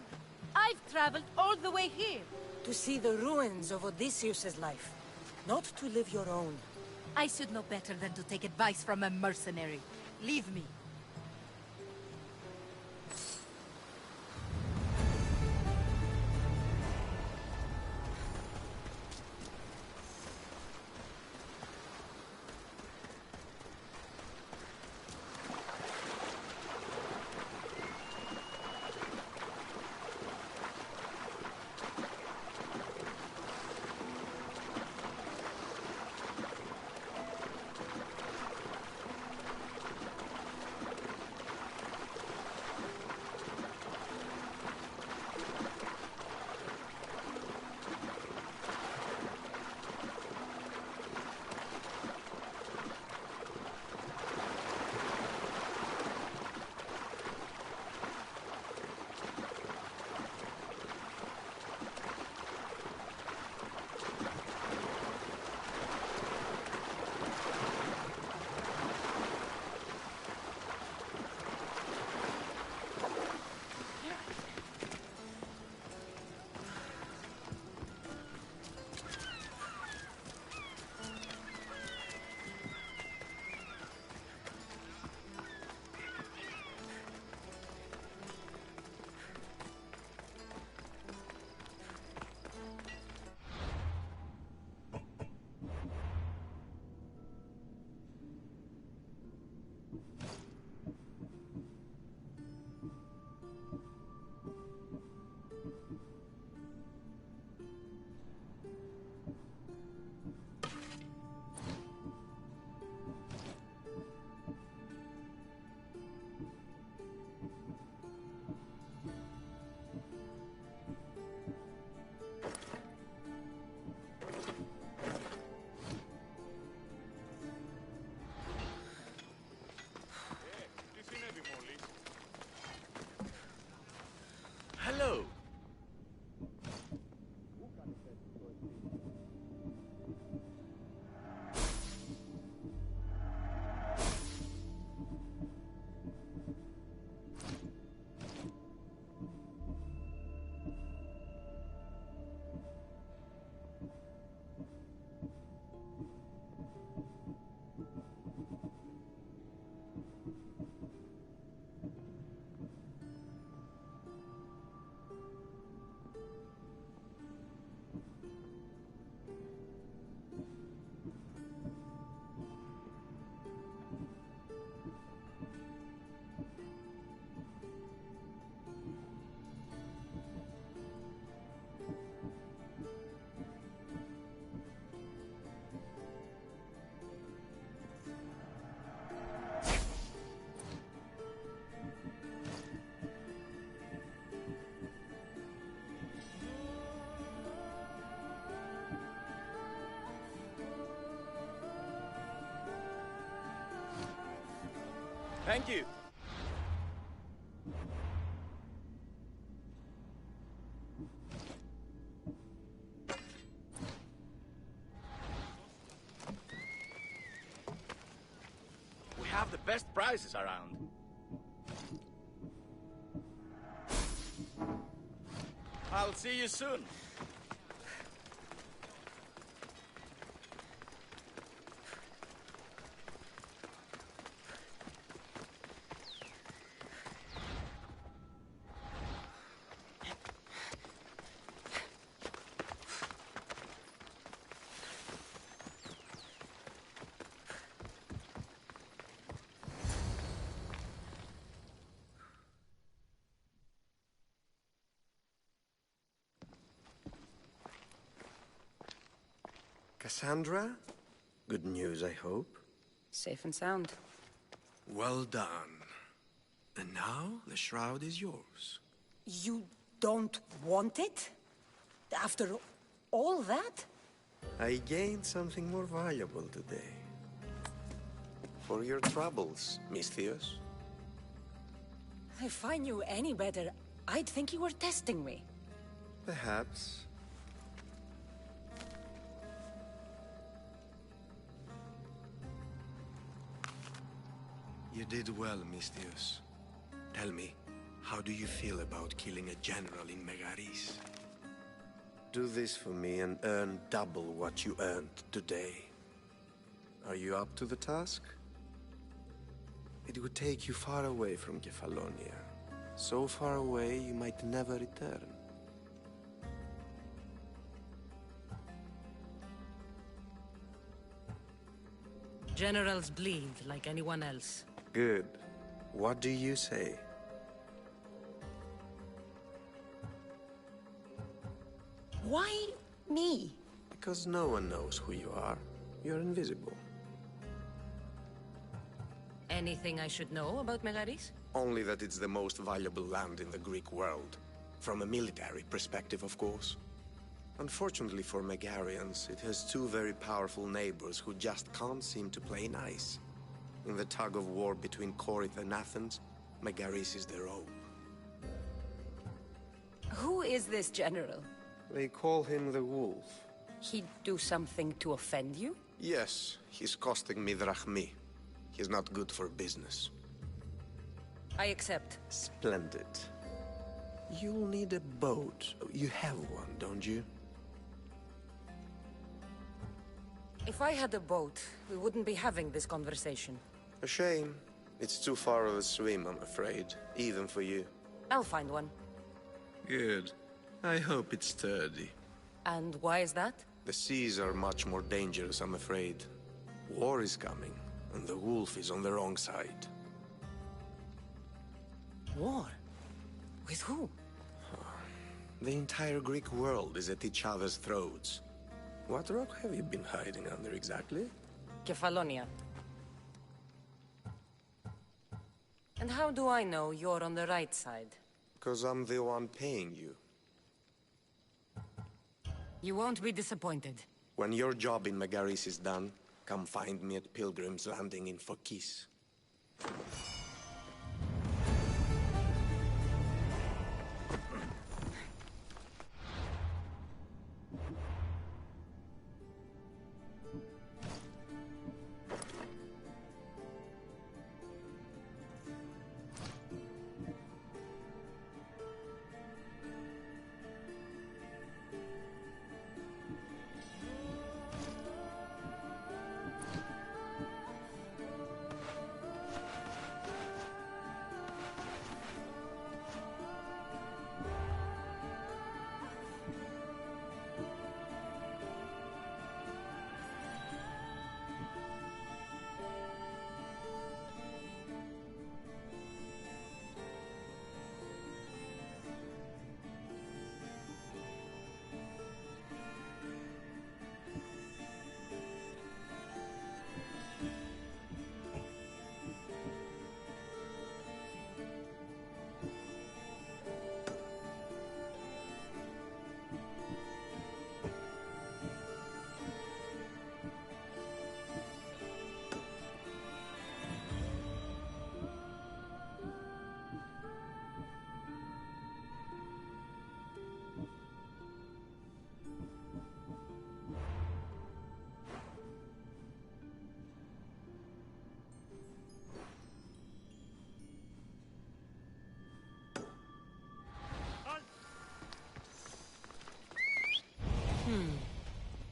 I've traveled all the way here.
To see the ruins of Odysseus' life, not to live your own.
I should know better than to take advice from a mercenary. Leave me.
Hello. Thank you. We have the best prices around. I'll see you soon.
Cassandra? Good news, I hope.
Safe and sound.
Well done. And now, the shroud is yours.
You don't want it? After all that?
I gained something more valuable today. For your troubles, Misthios.
If I knew any better, I'd think you were testing me.
Perhaps. You did well, Misthios. Tell me, how do you feel about killing a general in Megaris? Do this for me and earn double what you earned today. Are you up to the task? It would take you far away from Kefalonia. So far away you might never return.
Generals bleed like anyone else.
Good. What do you say?
Why me?
Because no one knows who you are. You're invisible.
Anything I should know about Megaris?
Only that it's the most valuable land in the Greek world. From a military perspective, of course. Unfortunately for Megarians, it has two very powerful neighbors who just can't seem to play nice. In the tug of war between Corinth and Athens, Megaris is their own.
Who is this general?
They call him the Wolf.
He'd do something to offend you?
Yes, he's costing me drachmi. He's not good for business.
I accept.
Splendid. You'll need a boat. You have one, don't you?
If I had a boat, we wouldn't be having this conversation.
A shame. It's too far of a swim, I'm afraid. Even for you.
I'll find one.
Good. I hope it's sturdy.
And why is that?
The seas are much more dangerous, I'm afraid. War is coming, and the wolf is on the wrong side.
War? With who?
The entire Greek world is at each other's throats. What rock have you been hiding under exactly?
Kefalonia. And how do I know you're on the right side?
Because I'm the one paying you.
You won't be disappointed.
When your job in Megaris is done, come find me at Pilgrim's Landing in Phokis.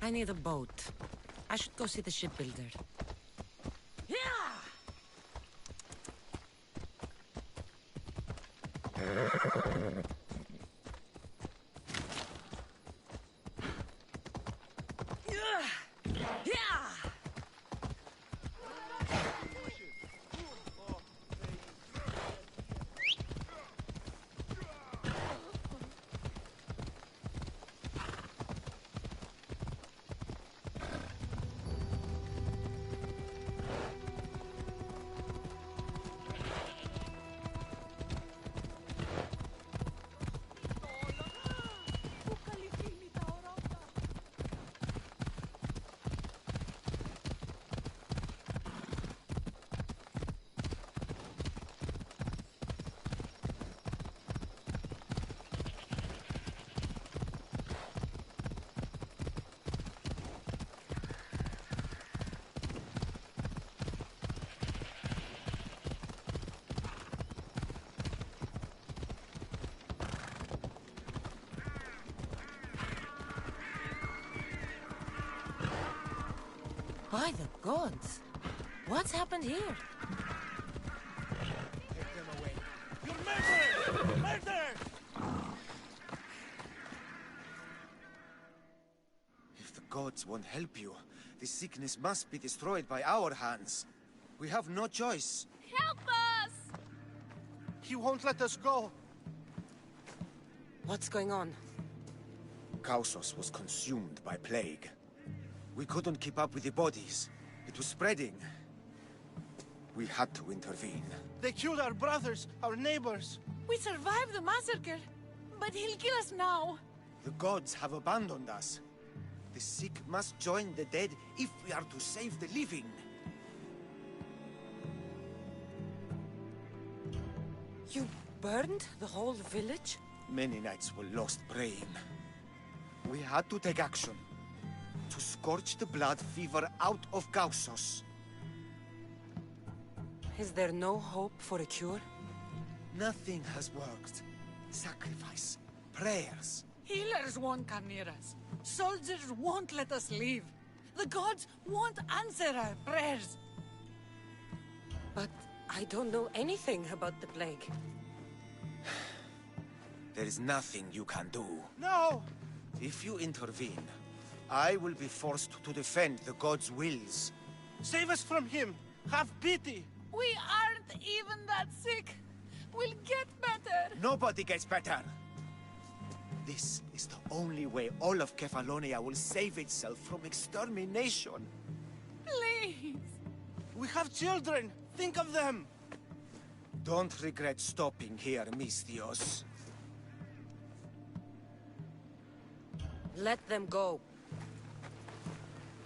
I need a boat. I should go see the shipbuilder. By the gods! What's happened here?
Take them away. You're murdered! Murdered!
If the gods won't help you, the sickness must be destroyed by our hands. We have no choice.
Help us!
He won't let us go.
What's going on?
Kausos was consumed by plague. We couldn't keep up with the bodies. It was spreading. We had to intervene.
They killed our brothers, our neighbors.
We survived the massacre, but he'll kill us now.
The gods have abandoned us. The sick must join the dead if we are to save the living.
You burned the whole village?
Many nights were lost praying. We had to take action. To scorch the blood fever out of Kausos.
Is there no hope for a cure?
Nothing has worked. Sacrifice. Prayers.
Healers won't come near us. Soldiers won't let us leave. The gods won't answer our prayers.
But I don't know anything about the plague.
There is nothing you can do.
No!
If you intervene, I will be forced to defend the gods' wills.
Save us from him! Have pity!
We aren't even that sick. We'll get better.
Nobody gets better! This is the only way all of Kefalonia will save itself from extermination.
Please!
We have children! Think of them!
Don't regret stopping here, Misthios.
Let them go.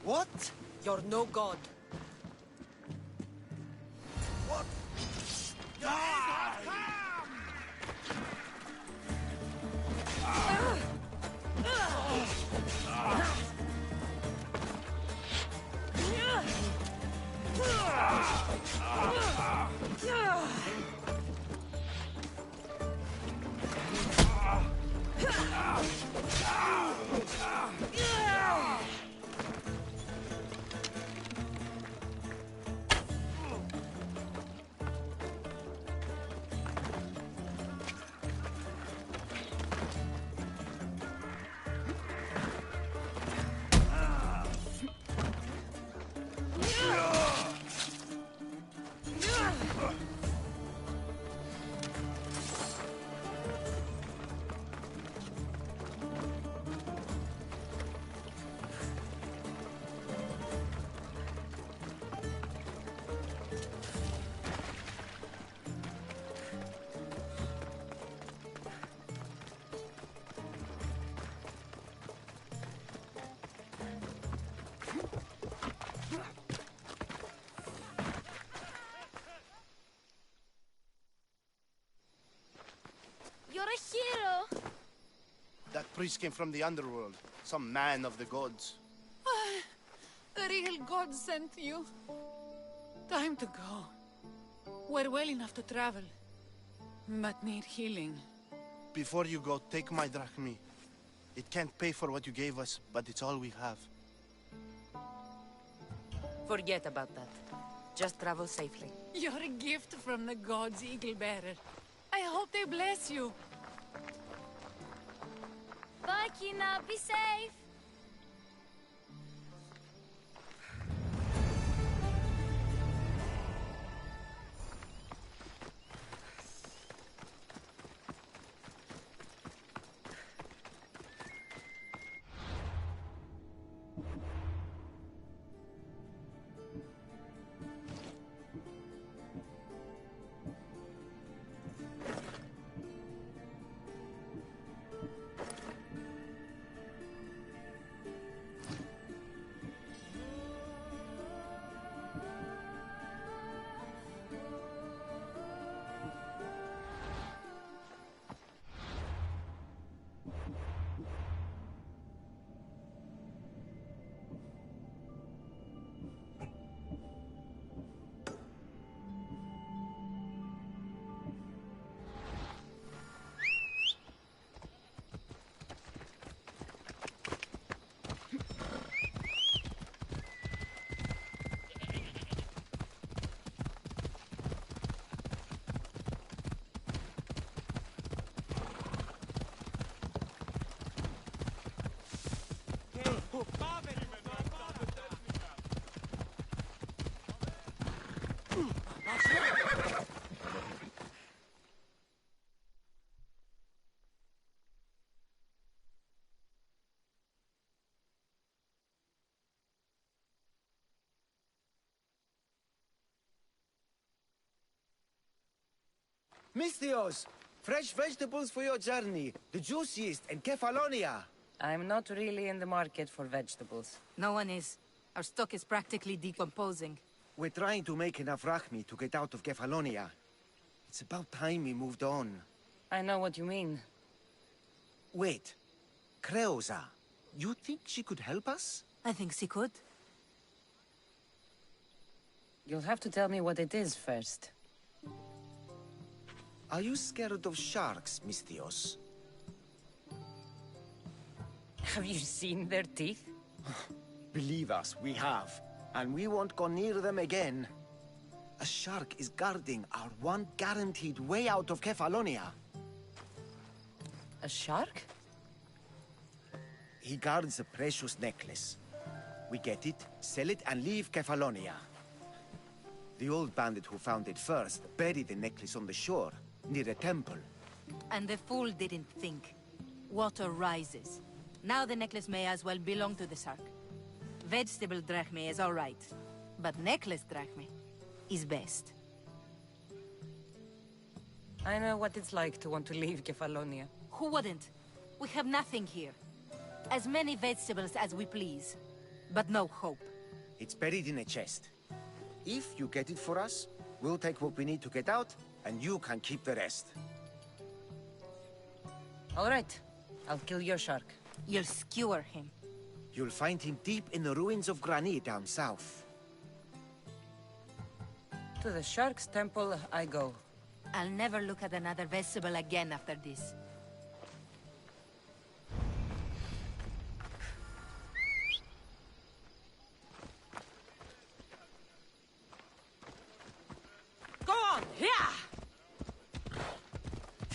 What?
You're no god.
What?
You're a hero!
That priest came from the underworld. Some man of the gods.
The real god sent you. Time to go. We're well enough to travel, but need healing.
Before you go, take my drachmi. It can't pay for what you gave us, but it's all we have.
Forget about that. Just travel safely.
You're a gift from the gods, Eagle Bearer. I hope they bless you.
Bye, Kina. Be safe!
Misthios! Fresh vegetables for your journey. The juiciest in Kefalonia.
I'm not really in the market for vegetables.
No one is. Our stock is practically decomposing.
We're trying to make enough Rachmi to get out of Kefalonia. It's about time we moved on.
I know what you mean.
Wait. Creosa. You think she could help us?
I think she could.
You'll have to tell me what it is first.
Are you scared of sharks, Misthios?
Have you seen their teeth?
Believe us, we have. And we won't go near them again. A shark is guarding our one guaranteed way out of Kefalonia.
A shark?
He guards a precious necklace. We get it, sell it, and leave Kefalonia. The old bandit who found it first buried the necklace on the shore, near a temple.
And the fool didn't think. Water rises. Now the necklace may as well belong to the shark. Vegetable drachme is all right, but necklace drachme is best.
I know what it's like to want to leave Kefalonia.
Who wouldn't? We have nothing here. As many vegetables as we please, but no hope.
It's buried in a chest. If you get it for us, we'll take what we need to get out, and you can keep the rest.
All right. I'll kill your shark.
You'll skewer him.
You'll find him deep in the ruins of Granit down south.
To the shark's temple I go.
I'll never look at another vegetable again after this.
Go on! Yeah!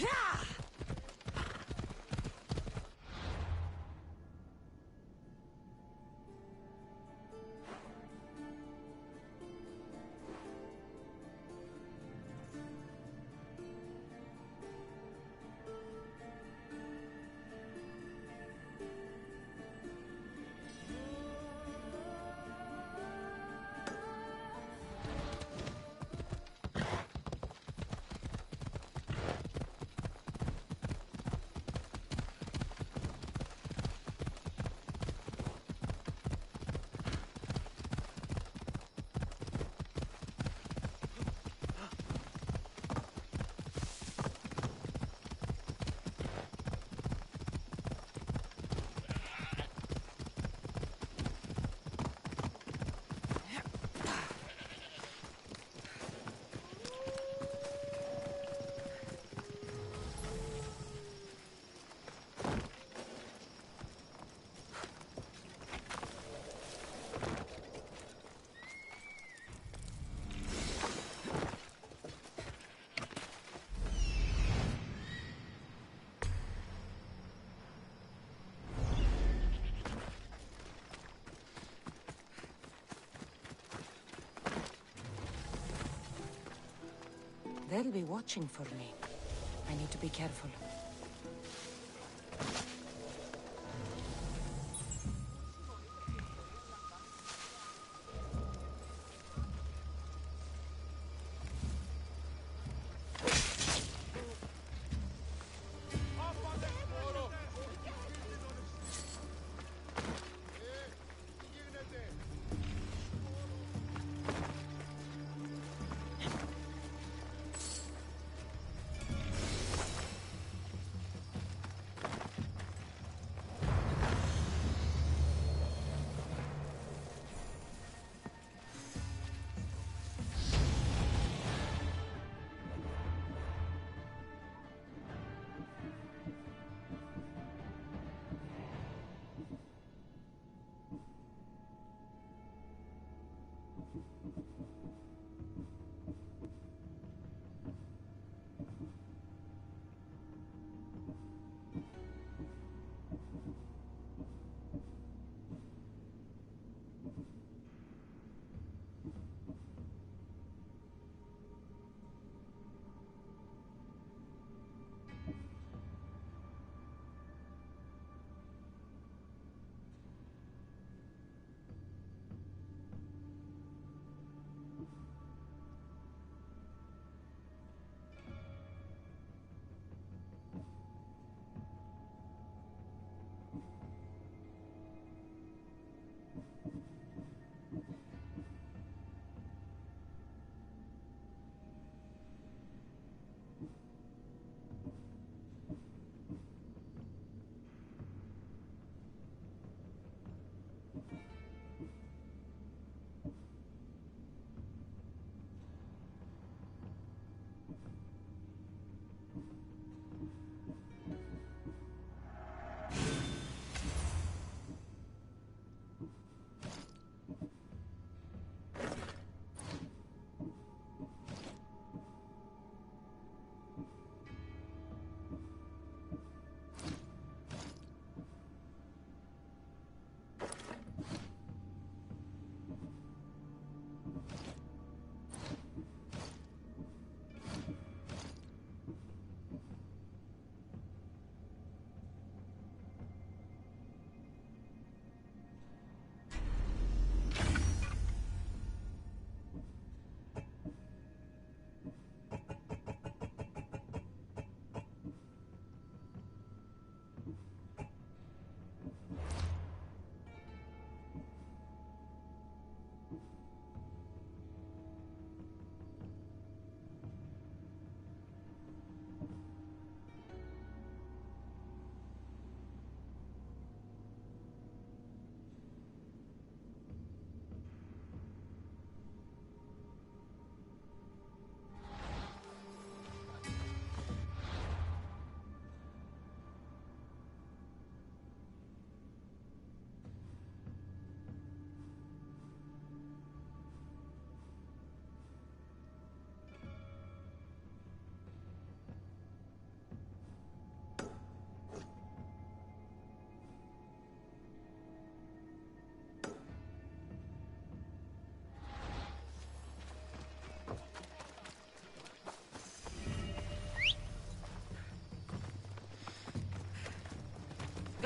Yeah!
They'll be watching for me. I need to be careful.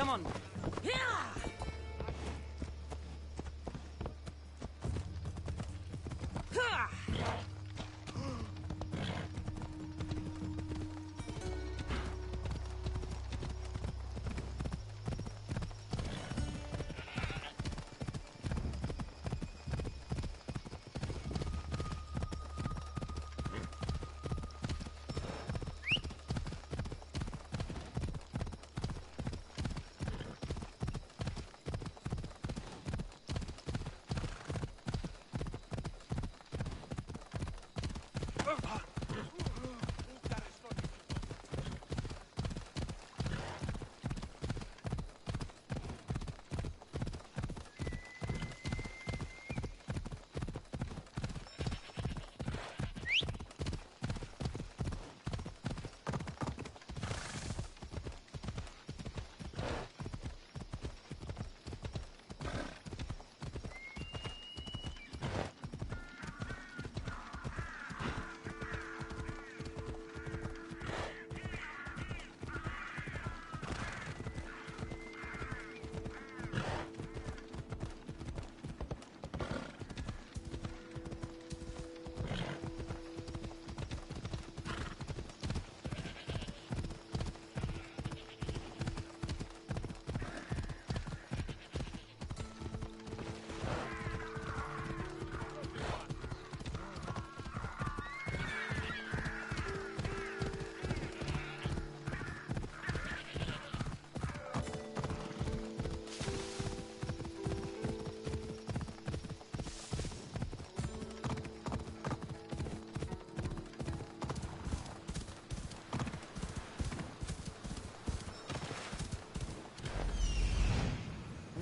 Come on.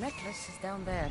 The necklace is down there.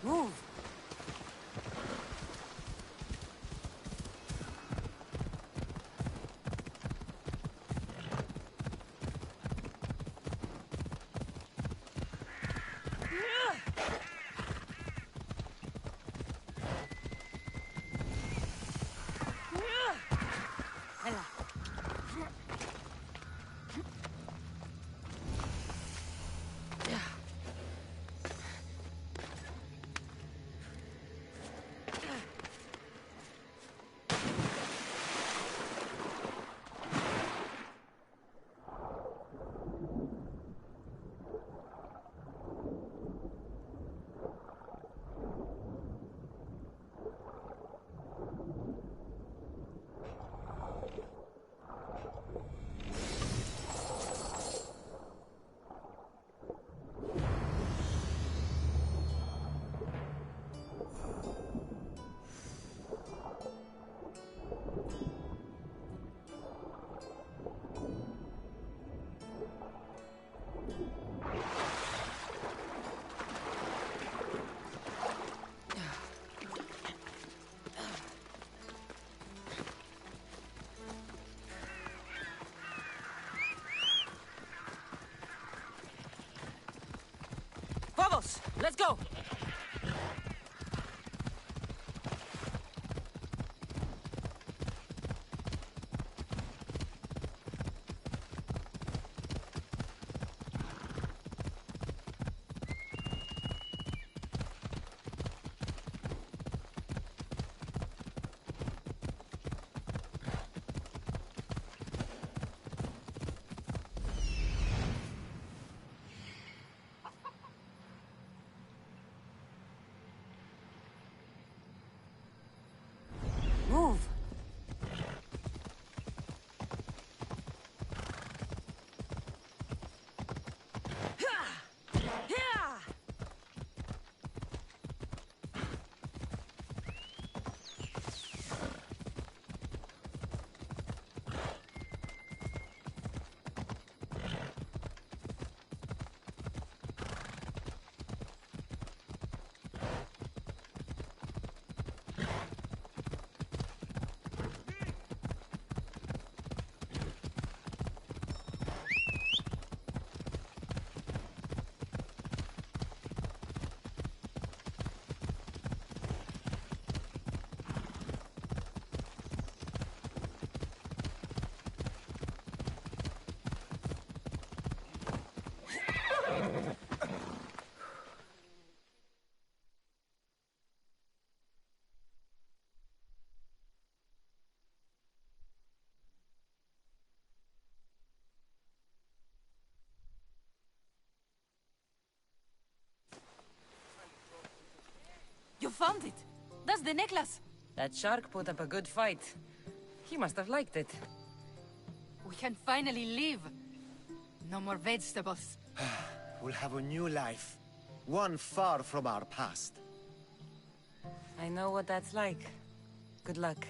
Move!
Let's go! Move!
You found it! That's the necklace!
That shark put up a good fight. He must have liked it.
We can finally live. No more vegetables.
We'll have a new life. One far from our past.
I know what that's like. Good luck.